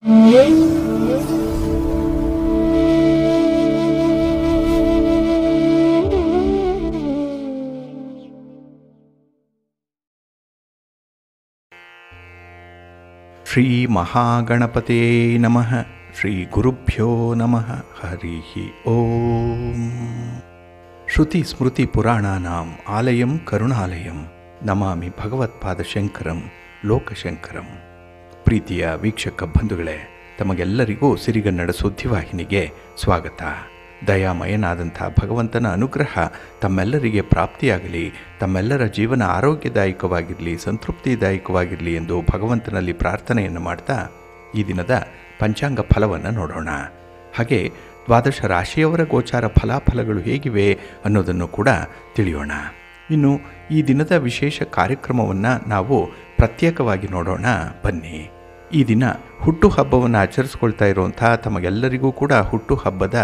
ಶ್ರೀ ಮಹಾಗಣಪತೇ ನಮಃ. ಶ್ರೀ ಗುರುಭ್ಯೋ ನಮಃ. ಹರಿ ಓಂ. ಶ್ರುತಿ ಸ್ಮೃತಿ ಪುರಾಣಾನಾಂ ಆಲಯಂ ಕರುಣಾಲಯಂ ನಮಾಮಿ ಭಗವತ್ಪಾದಶಂಕರಂ ಲೋಕಶಂಕರಂ. ಪ್ರೀತಿಯ ವೀಕ್ಷಕ ಬಂಧುಗಳೇ, ತಮಗೆಲ್ಲರಿಗೂ ಸಿರಿಗನ್ನಡ ಸುದ್ದಿವಾಹಿನಿಗೆ ಸ್ವಾಗತ. ದಯಾಮಯನಾದಂಥ ಭಗವಂತನ ಅನುಗ್ರಹ ತಮ್ಮೆಲ್ಲರಿಗೆ ಪ್ರಾಪ್ತಿಯಾಗಲಿ, ತಮ್ಮೆಲ್ಲರ ಜೀವನ ಆರೋಗ್ಯದಾಯಕವಾಗಿರಲಿ, ಸಂತೃಪ್ತಿದಾಯಕವಾಗಿರಲಿ ಎಂದು ಭಗವಂತನಲ್ಲಿ ಪ್ರಾರ್ಥನೆಯನ್ನು ಮಾಡ್ತಾ ಈ ದಿನದ ಪಂಚಾಂಗ ಫಲವನ್ನು ನೋಡೋಣ. ಹಾಗೆ ದ್ವಾದಶ ರಾಶಿಯವರ ಗೋಚಾರ ಫಲಾಫಲಗಳು ಹೇಗಿವೆ ಅನ್ನೋದನ್ನು ಕೂಡ ತಿಳಿಯೋಣ. ಇನ್ನು ಈ ದಿನದ ವಿಶೇಷ ಕಾರ್ಯಕ್ರಮವನ್ನು ನಾವು ಪ್ರತ್ಯೇಕವಾಗಿ ನೋಡೋಣ ಬನ್ನಿ. ಈ ದಿನ ಹುಟ್ಟುಹಬ್ಬವನ್ನು ಆಚರಿಸ್ಕೊಳ್ತಾ ಇರುವಂಥ ತಮಗೆಲ್ಲರಿಗೂ ಕೂಡ ಹುಟ್ಟುಹಬ್ಬದ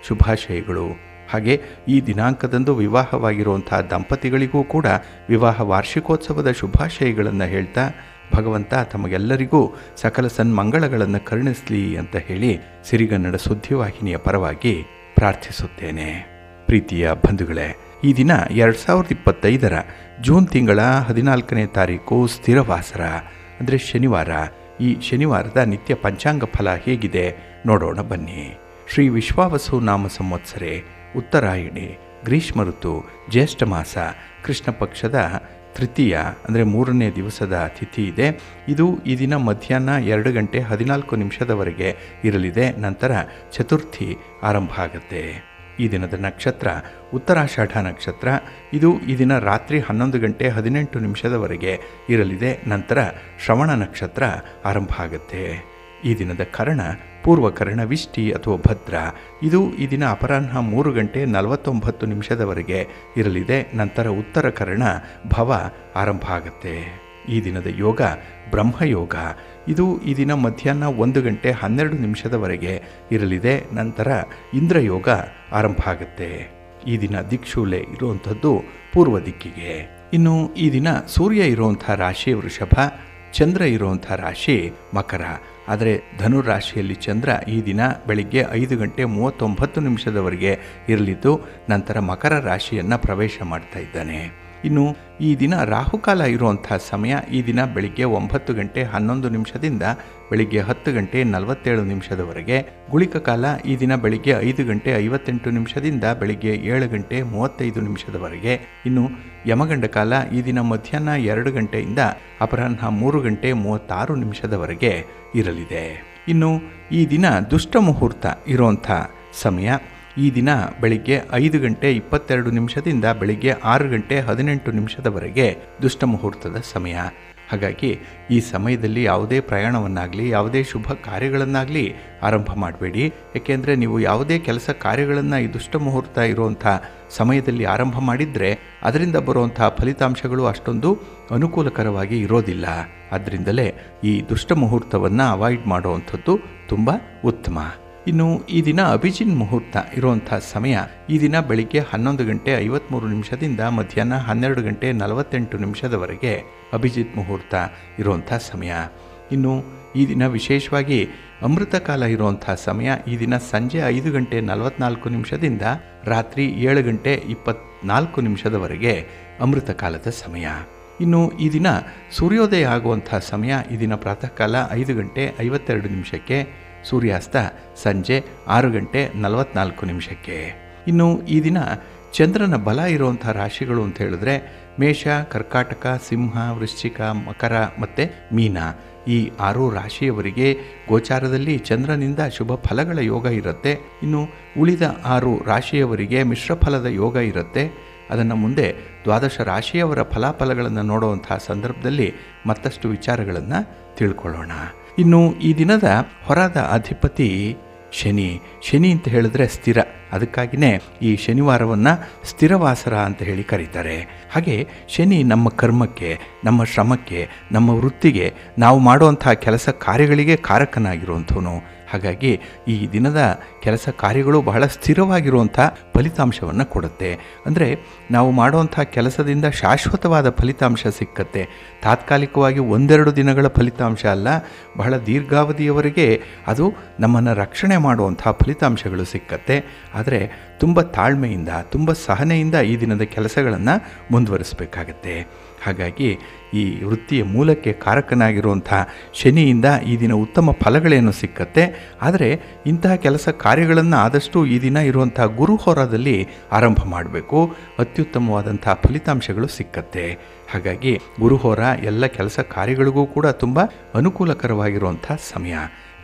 ಶುಭಾಶಯಗಳು. ಹಾಗೆ ಈ ದಿನಾಂಕದಂದು ವಿವಾಹವಾಗಿರುವಂಥ ದಂಪತಿಗಳಿಗೂ ಕೂಡ ವಿವಾಹ ವಾರ್ಷಿಕೋತ್ಸವದ ಶುಭಾಶಯಗಳನ್ನು ಹೇಳ್ತಾ ಭಗವಂತ ತಮಗೆಲ್ಲರಿಗೂ ಸಕಲ ಸನ್ಮಂಗಳಗಳನ್ನು ಕರುಣಿಸಲಿ ಅಂತ ಹೇಳಿ ಸಿರಿಗನ್ನಡ ಸುದ್ದಿವಾಹಿನಿಯ ಪರವಾಗಿ ಪ್ರಾರ್ಥಿಸುತ್ತೇನೆ. ಪ್ರೀತಿಯ ಬಂಧುಗಳೇ, ಈ ದಿನ 2025 ಜೂನ್ ತಿಂಗಳ 14ನೇ ತಾರೀಕು ಸ್ಥಿರವಾಸರ ಅಂದರೆ ಶನಿವಾರ. ಈ ಶನಿವಾರದ ನಿತ್ಯ ಪಂಚಾಂಗ ಫಲ ಹೇಗಿದೆ ನೋಡೋಣ ಬನ್ನಿ. ಶ್ರೀ ವಿಶ್ವಾವಸು ನಾಮ ಸಂವತ್ಸರೆ, ಉತ್ತರಾಯಣಿ, ಗ್ರೀಷ್ಮ ಋತು, ಜ್ಯೇಷ್ಠ ಮಾಸ, ಕೃಷ್ಣ ಪಕ್ಷದ ತೃತೀಯ ಅಂದರೆ 3ನೇ ದಿವಸದ ತಿಥಿ ಇದೆ. ಇದು ಈ ದಿನ ಮಧ್ಯಾಹ್ನ 2 ಗಂಟೆ 14 ನಿಮಿಷದವರೆಗೆ ಇರಲಿದೆ. ನಂತರ ಚತುರ್ಥಿ ಆರಂಭ ಆಗುತ್ತೆ. ಈ ದಿನದ ನಕ್ಷತ್ರ ಉತ್ತರಾಷಾಢ ನಕ್ಷತ್ರ. ಇದು ಈ ದಿನ ರಾತ್ರಿ 11 ಗಂಟೆ 18 ನಿಮಿಷದವರೆಗೆ ಇರಲಿದೆ. ನಂತರ ಶ್ರವಣ ನಕ್ಷತ್ರ ಆರಂಭ ಆಗುತ್ತೆ. ಈ ದಿನದ ಕರ್ಣ ಪೂರ್ವಕರ್ಣ ವಿಷ್ಟಿ ಅಥವಾ ಭದ್ರ. ಇದು ಈ ದಿನ ಅಪರಾಹ್ನ 3 ಗಂಟೆ 49 ನಿಮಿಷದವರೆಗೆ ಇರಲಿದೆ. ನಂತರ ಉತ್ತರ ಕರ್ಣ ಭವ ಆರಂಭ ಆಗುತ್ತೆ. ಈ ದಿನದ ಯೋಗ ಬ್ರಹ್ಮಯೋಗ. ಇದು ಈ ದಿನ ಮಧ್ಯಾಹ್ನ 1 ಗಂಟೆ 12 ನಿಮಿಷದವರೆಗೆ ಇರಲಿದೆ. ನಂತರ ಇಂದ್ರಯೋಗ ಆರಂಭ ಆಗುತ್ತೆ. ಈ ದಿನ ದಿಕ್ಷೂಲೆ ಇರುವಂಥದ್ದು ಪೂರ್ವ ದಿಕ್ಕಿಗೆ. ಇನ್ನು ಈ ದಿನ ಸೂರ್ಯ ಇರುವಂಥ ರಾಶಿ ವೃಷಭ, ಚಂದ್ರ ಇರುವಂಥ ರಾಶಿ ಮಕರ. ಆದರೆ ಧನುರಾಶಿಯಲ್ಲಿ ಚಂದ್ರ ಈ ದಿನ ಬೆಳಿಗ್ಗೆ 5 ಗಂಟೆ 39 ನಿಮಿಷದವರೆಗೆ ಇರಲಿದ್ದು ನಂತರ ಮಕರ ರಾಶಿಯನ್ನು ಪ್ರವೇಶ ಮಾಡ್ತಾ ಇದ್ದಾನೆ. ಇನ್ನು ಈ ದಿನ ರಾಹುಕಾಲ ಇರುವಂಥ ಸಮಯ ಈ ದಿನ ಬೆಳಿಗ್ಗೆ 9 ಗಂಟೆ 11 ನಿಮಿಷದಿಂದ ಬೆಳಿಗ್ಗೆ 10 ಗಂಟೆ 47 ನಿಮಿಷದವರೆಗೆ. ಗುಳಿಕ ಕಾಲ ಈ ದಿನ ಬೆಳಿಗ್ಗೆ 5 ಗಂಟೆ 58 ನಿಮಿಷದಿಂದ ಬೆಳಿಗ್ಗೆ 7 ಗಂಟೆ 35 ನಿಮಿಷದವರೆಗೆ. ಇನ್ನು ಯಮಗಂಡ ಕಾಲ ಈ ದಿನ ಮಧ್ಯಾಹ್ನ 2 ಗಂಟೆಯಿಂದ ಅಪರಾಹ್ನ 3 ಗಂಟೆ 36 ನಿಮಿಷದವರೆಗೆ ಇರಲಿದೆ. ಇನ್ನು ಈ ದಿನ ದುಷ್ಟ ಮುಹೂರ್ತ ಇರುವಂಥ ಸಮಯ ಈ ದಿನ ಬೆಳಿಗ್ಗೆ 5 ಗಂಟೆ 22 ನಿಮಿಷದಿಂದ ಬೆಳಿಗ್ಗೆ 6 ಗಂಟೆ 18 ನಿಮಿಷದವರೆಗೆ ದುಷ್ಟ ಮುಹೂರ್ತದ ಸಮಯ. ಹಾಗಾಗಿ ಈ ಸಮಯದಲ್ಲಿ ಯಾವುದೇ ಪ್ರಯಾಣವನ್ನಾಗಲಿ ಯಾವುದೇ ಶುಭ ಕಾರ್ಯಗಳನ್ನಾಗಲಿ ಆರಂಭ ಮಾಡಬೇಡಿ. ಏಕೆಂದರೆ ನೀವು ಯಾವುದೇ ಕೆಲಸ ಕಾರ್ಯಗಳನ್ನು ಈ ದುಷ್ಟ ಮುಹೂರ್ತ ಇರುವಂಥ ಸಮಯದಲ್ಲಿ ಆರಂಭ ಮಾಡಿದರೆ ಅದರಿಂದ ಬರುವಂಥ ಫಲಿತಾಂಶಗಳು ಅಷ್ಟೊಂದು ಅನುಕೂಲಕರವಾಗಿ ಇರೋದಿಲ್ಲ. ಆದ್ದರಿಂದಲೇ ಈ ದುಷ್ಟ ಮುಹೂರ್ತವನ್ನು ಅವಾಯ್ಡ್ ಮಾಡುವಂಥದ್ದು ತುಂಬ ಉತ್ತಮ. ಇನ್ನು ಈ ದಿನ ಅಭಿಜಿನ್ ಮುಹೂರ್ತ ಇರುವಂಥ ಸಮಯ ಈ ದಿನ ಬೆಳಿಗ್ಗೆ 11 ಗಂಟೆ 53 ನಿಮಿಷದಿಂದ ಮಧ್ಯಾಹ್ನ 12 ಗಂಟೆ 48 ನಿಮಿಷದವರೆಗೆ ಅಭಿಜಿತ್ ಮುಹೂರ್ತ ಇರುವಂಥ ಸಮಯ. ಇನ್ನು ಈ ದಿನ ವಿಶೇಷವಾಗಿ ಅಮೃತ ಕಾಲ ಇರುವಂಥ ಸಮಯ ಈ ದಿನ ಸಂಜೆ 5 ಗಂಟೆ 44 ನಿಮಿಷದಿಂದ ರಾತ್ರಿ 7 ಗಂಟೆ 24 ನಿಮಿಷದವರೆಗೆ ಅಮೃತ ಕಾಲದ ಸಮಯ. ಇನ್ನು ಈ ದಿನ ಸೂರ್ಯೋದಯ ಆಗುವಂಥ ಸಮಯ ಈ ದಿನ ಪ್ರಾತಃ ಕಾಲ 5 ಗಂಟೆ 52 ನಿಮಿಷಕ್ಕೆ, ಸೂರ್ಯಾಸ್ತ ಸಂಜೆ 6 ಗಂಟೆ 44 ನಿಮಿಷಕ್ಕೆ. ಇನ್ನು ಈ ದಿನ ಚಂದ್ರನ ಬಲ ಇರುವಂಥ ರಾಶಿಗಳು ಅಂತ ಹೇಳಿದ್ರೆ ಮೇಷ, ಕರ್ಕಾಟಕ, ಸಿಂಹ, ವೃಶ್ಚಿಕ, ಮಕರ ಮತ್ತು ಮೀನ. ಈ 6 ರಾಶಿಯವರಿಗೆ ಗೋಚಾರದಲ್ಲಿ ಚಂದ್ರನಿಂದ ಶುಭ ಫಲಗಳ ಯೋಗ ಇರುತ್ತೆ. ಇನ್ನು ಉಳಿದ 6 ರಾಶಿಯವರಿಗೆ ಮಿಶ್ರ ಫಲದ ಯೋಗ ಇರುತ್ತೆ. ಅದನ್ನು ಮುಂದೆ ದ್ವಾದಶ ರಾಶಿಯವರ ಫಲಾಫಲಗಳನ್ನು ನೋಡುವಂಥ ಸಂದರ್ಭದಲ್ಲಿ ಮತ್ತಷ್ಟು ವಿಚಾರಗಳನ್ನು ತಿಳ್ಕೊಳ್ಳೋಣ. ಇನ್ನು ಈ ದಿನದ ಹೊರದ ಅಧಿಪತಿ ಶನಿ ಅಂತ ಹೇಳಿದ್ರೆ ಸ್ಥಿರ. ಅದಕ್ಕಾಗಿಯೇ ಈ ಶನಿವಾರವನ್ನು ಸ್ಥಿರವಾಸರ ಅಂತ ಹೇಳಿ ಕರೀತಾರೆ. ಹಾಗೆ ಶನಿ ನಮ್ಮ ಕರ್ಮಕ್ಕೆ, ನಮ್ಮ ಶ್ರಮಕ್ಕೆ, ನಮ್ಮ ವೃತ್ತಿಗೆ, ನಾವು ಮಾಡುವಂಥ ಕೆಲಸ ಕಾರ್ಯಗಳಿಗೆ ಕಾರಕನಾಗಿರುವಂಥವನು. ಹಾಗಾಗಿ ಈ ದಿನದ ಕೆಲಸ ಕಾರ್ಯಗಳು ಬಹಳ ಸ್ಥಿರವಾಗಿರುವಂಥ ಫಲಿತಾಂಶವನ್ನು ಕೊಡುತ್ತೆ. ಅಂದರೆ ನಾವು ಮಾಡುವಂಥ ಕೆಲಸದಿಂದ ಶಾಶ್ವತವಾದ ಫಲಿತಾಂಶ ಸಿಕ್ಕತ್ತೆ. ತಾತ್ಕಾಲಿಕವಾಗಿ ಒಂದೆರಡು ದಿನಗಳ ಫಲಿತಾಂಶ ಅಲ್ಲ, ಬಹಳ ದೀರ್ಘಾವಧಿಯವರೆಗೆ ಅದು ನಮ್ಮನ್ನು ರಕ್ಷಣೆ ಮಾಡುವಂಥ ಫಲಿತಾಂಶಗಳು ಸಿಕ್ಕತ್ತೆ. ಆದರೆ ತುಂಬ ತಾಳ್ಮೆಯಿಂದ, ತುಂಬ ಸಹನೆಯಿಂದ ಈ ದಿನದ ಕೆಲಸಗಳನ್ನು ಮುಂದುವರಿಸಬೇಕಾಗತ್ತೆ. ಹಾಗಾಗಿ ಈ ವೃತ್ತಿಯ ಮೂಲಕ್ಕೆ ಕಾರಕನಾಗಿರುವಂಥ ಶನಿಯಿಂದ ಈ ದಿನ ಉತ್ತಮ ಫಲಗಳೇನು ಸಿಕ್ಕತ್ತೆ. ಆದರೆ ಇಂತಹ ಕೆಲಸ ಕಾರ್ಯಗಳನ್ನು ಆದಷ್ಟು ಈ ದಿನ ಇರುವಂಥ ಗುರುಹೋರಾದಲ್ಲಿ ಆರಂಭ ಮಾಡಬೇಕು. ಅತ್ಯುತ್ತಮವಾದಂಥ ಫಲಿತಾಂಶಗಳು ಸಿಕ್ಕತ್ತೆ. ಹಾಗಾಗಿ ಗುರುಹೋರ ಎಲ್ಲ ಕೆಲಸ ಕಾರ್ಯಗಳಿಗೂ ಕೂಡ ತುಂಬ ಅನುಕೂಲಕರವಾಗಿರುವಂಥ ಸಮಯ.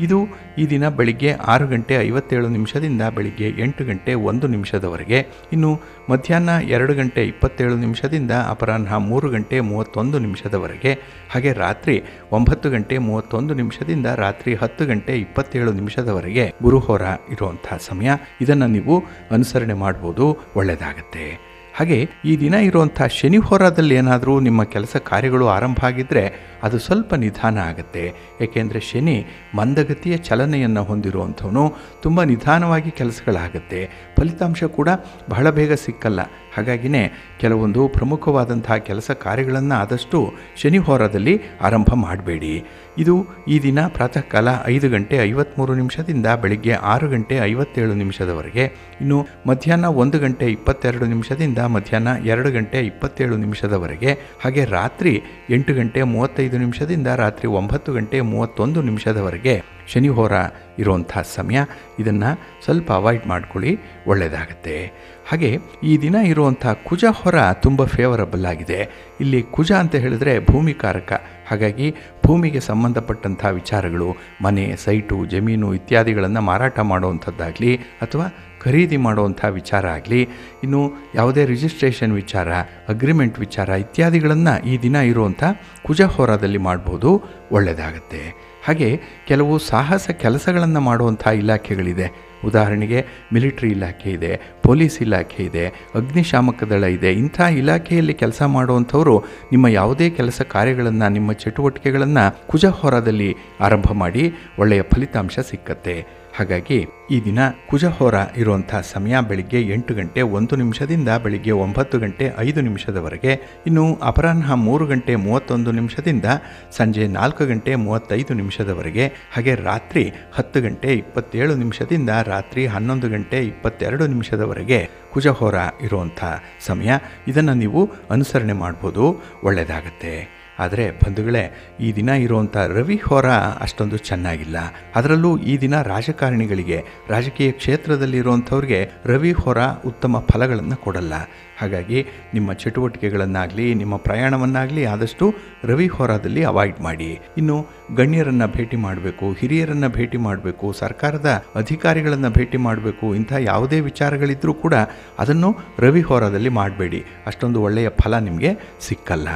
ಇದು ಈ ದಿನ ಬೆಳಿಗ್ಗೆ 6:57 ಬೆಳಿಗ್ಗೆ 8:01 ಇನ್ನು ಮಧ್ಯಾಹ್ನ 2:27 ಅಪರಾಹ್ನ 3:31 ಹಾಗೆ ರಾತ್ರಿ 9:31 ರಾತ್ರಿ 10:27 ಗುರುಹೋರ ಇರುವಂಥ ಸಮಯ. ಇದನ್ನು ನೀವು ಅನುಸರಣೆ ಮಾಡ್ಬೋದು, ಒಳ್ಳೆಯದಾಗತ್ತೆ. ಹಾಗೆ ಈ ದಿನ ಇರುವಂಥ ಶನಿ ಹೋರಾದಲ್ಲಿ ಏನಾದರೂ ನಿಮ್ಮ ಕೆಲಸ ಕಾರ್ಯಗಳು ಆರಂಭ ಆಗಿದ್ದರೆ ಅದು ಸ್ವಲ್ಪ ನಿಧಾನ ಆಗುತ್ತೆ. ಏಕೆಂದರೆ ಶನಿ ಮಂದಗತಿಯ ಚಲನೆಯನ್ನು ಹೊಂದಿರುವಂಥವನು. ತುಂಬ ನಿಧಾನವಾಗಿ ಕೆಲಸಗಳಾಗುತ್ತೆ, ಫಲಿತಾಂಶ ಕೂಡ ಬಹಳ ಬೇಗ ಸಿಕ್ಕಲ್ಲ. ಹಾಗಾಗಿನೇ ಕೆಲವೊಂದು ಪ್ರಮುಖವಾದಂಥ ಕೆಲಸ ಕಾರ್ಯಗಳನ್ನು ಆದಷ್ಟು ಶನಿ ಹೋರಾದಲ್ಲಿ ಆರಂಭ ಮಾಡಬೇಡಿ. ಇದು ಈ ದಿನ ಪ್ರಾತಃ ಕಾಲ 5:53 ಬೆಳಿಗ್ಗೆ 6:57 ಇನ್ನು ಮಧ್ಯಾಹ್ನ 1:22 ಮಧ್ಯಾಹ್ನ 2:27 ಹಾಗೆ ರಾತ್ರಿ 8:35 ರಾತ್ರಿ 9:31 ಶನಿ ಹೋರ ಇರುವಂಥ ಸಮಯ. ಇದನ್ನು ಸ್ವಲ್ಪ ಅವಾಯ್ಡ್ ಮಾಡ್ಕೊಳ್ಳಿ, ಒಳ್ಳೆಯದಾಗತ್ತೆ. ಹಾಗೆ ಈ ದಿನ ಇರುವಂಥ ಕುಜ ಹೊರ ತುಂಬ ಫೇವರಬಲ್ ಆಗಿದೆ. ಇಲ್ಲಿ ಕುಜ ಅಂತ ಹೇಳಿದ್ರೆ ಭೂಮಿಕಾರಕ. ಹಾಗಾಗಿ ಭೂಮಿಗೆ ಸಂಬಂಧಪಟ್ಟಂಥ ವಿಚಾರಗಳು, ಮನೆ, ಸೈಟು, ಜಮೀನು ಇತ್ಯಾದಿಗಳನ್ನು ಮಾರಾಟ ಮಾಡುವಂಥದ್ದಾಗಲಿ ಅಥವಾ ಖರೀದಿ ಮಾಡುವಂಥ ವಿಚಾರ ಆಗಲಿ, ಇನ್ನು ಯಾವುದೇ ರಿಜಿಸ್ಟ್ರೇಷನ್ ವಿಚಾರ, ಅಗ್ರಿಮೆಂಟ್ ವಿಚಾರ ಇತ್ಯಾದಿಗಳನ್ನು ಈ ದಿನ ಇರುವಂಥ ಕುಜ ಹೋರಾದಲ್ಲಿ ಮಾಡ್ಬೋದು, ಒಳ್ಳೆಯದಾಗತ್ತೆ. ಹಾಗೆ ಕೆಲವು ಸಾಹಸ ಕೆಲಸಗಳನ್ನು ಮಾಡುವಂಥ ಇಲಾಖೆಗಳಿದೆ. ಉದಾಹರಣೆಗೆ ಮಿಲಿಟರಿ ಇಲಾಖೆ ಇದೆ, ಪೊಲೀಸ್ ಇಲಾಖೆ ಇದೆ, ಅಗ್ನಿಶಾಮಕ ದಳ ಇದೆ. ಇಂಥ ಇಲಾಖೆಯಲ್ಲಿ ಕೆಲಸ ಮಾಡುವಂಥವರು ನಿಮ್ಮ ಯಾವುದೇ ಕೆಲಸ ಕಾರ್ಯಗಳನ್ನು, ನಿಮ್ಮ ಚಟುವಟಿಕೆಗಳನ್ನು ಕುಜ ಹೋರಾದಲ್ಲಿ ಆರಂಭ ಮಾಡಿ ಒಳ್ಳೆಯ ಫಲಿತಾಂಶ ಸಿಕ್ಕತ್ತೆ. ಹಾಗಾಗಿ ಈ ದಿನ ಕುಜ ಹೋರ ಇರುವಂಥ ಸಮಯ ಬೆಳಿಗ್ಗೆ 8:01 ಬೆಳಿಗ್ಗೆ 9:05 ಇನ್ನು ಅಪರಾಹ್ನ 3:31 ಸಂಜೆ 4:35 ಹಾಗೆ ರಾತ್ರಿ 10:27 ರಾತ್ರಿ 11:22 ಕುಜ ಹೋರ ಇರುವಂಥ ಸಮಯ. ಇದನ್ನು ನೀವು ಅನುಸರಣೆ ಮಾಡ್ಬೋದು, ಒಳ್ಳೆಯದಾಗತ್ತೆ. ಆದರೆ ಬಂಧುಗಳೇ, ಈ ದಿನ ಇರುವಂಥ ರವಿ ಹೋರ ಅಷ್ಟೊಂದು ಚೆನ್ನಾಗಿಲ್ಲ. ಅದರಲ್ಲೂ ಈ ದಿನ ರಾಜಕಾರಣಿಗಳಿಗೆ, ರಾಜಕೀಯ ಕ್ಷೇತ್ರದಲ್ಲಿರುವಂಥವ್ರಿಗೆ ರವಿ ಹೋರ ಉತ್ತಮ ಫಲಗಳನ್ನು ಕೊಡಲ್ಲ. ಹಾಗಾಗಿ ನಿಮ್ಮ ಚಟುವಟಿಕೆಗಳನ್ನಾಗಲಿ, ನಿಮ್ಮ ಪ್ರಯಾಣವನ್ನಾಗಲಿ ಆದಷ್ಟು ರವಿ ಹೋರಾದಲ್ಲಿ ಅವಾಯ್ಡ್ ಮಾಡಿ. ಇನ್ನು ಗಣ್ಯರನ್ನು ಭೇಟಿ ಮಾಡಬೇಕು, ಹಿರಿಯರನ್ನು ಭೇಟಿ ಮಾಡಬೇಕು, ಸರ್ಕಾರದ ಅಧಿಕಾರಿಗಳನ್ನು ಭೇಟಿ ಮಾಡಬೇಕು, ಇಂಥ ಯಾವುದೇ ವಿಚಾರಗಳಿದ್ದರೂ ಕೂಡ ಅದನ್ನು ರವಿ ಹೋರಾದಲ್ಲಿ ಮಾಡಬೇಡಿ. ಅಷ್ಟೊಂದು ಒಳ್ಳೆಯ ಫಲ ನಿಮಗೆ ಸಿಕ್ಕಲ್ಲ.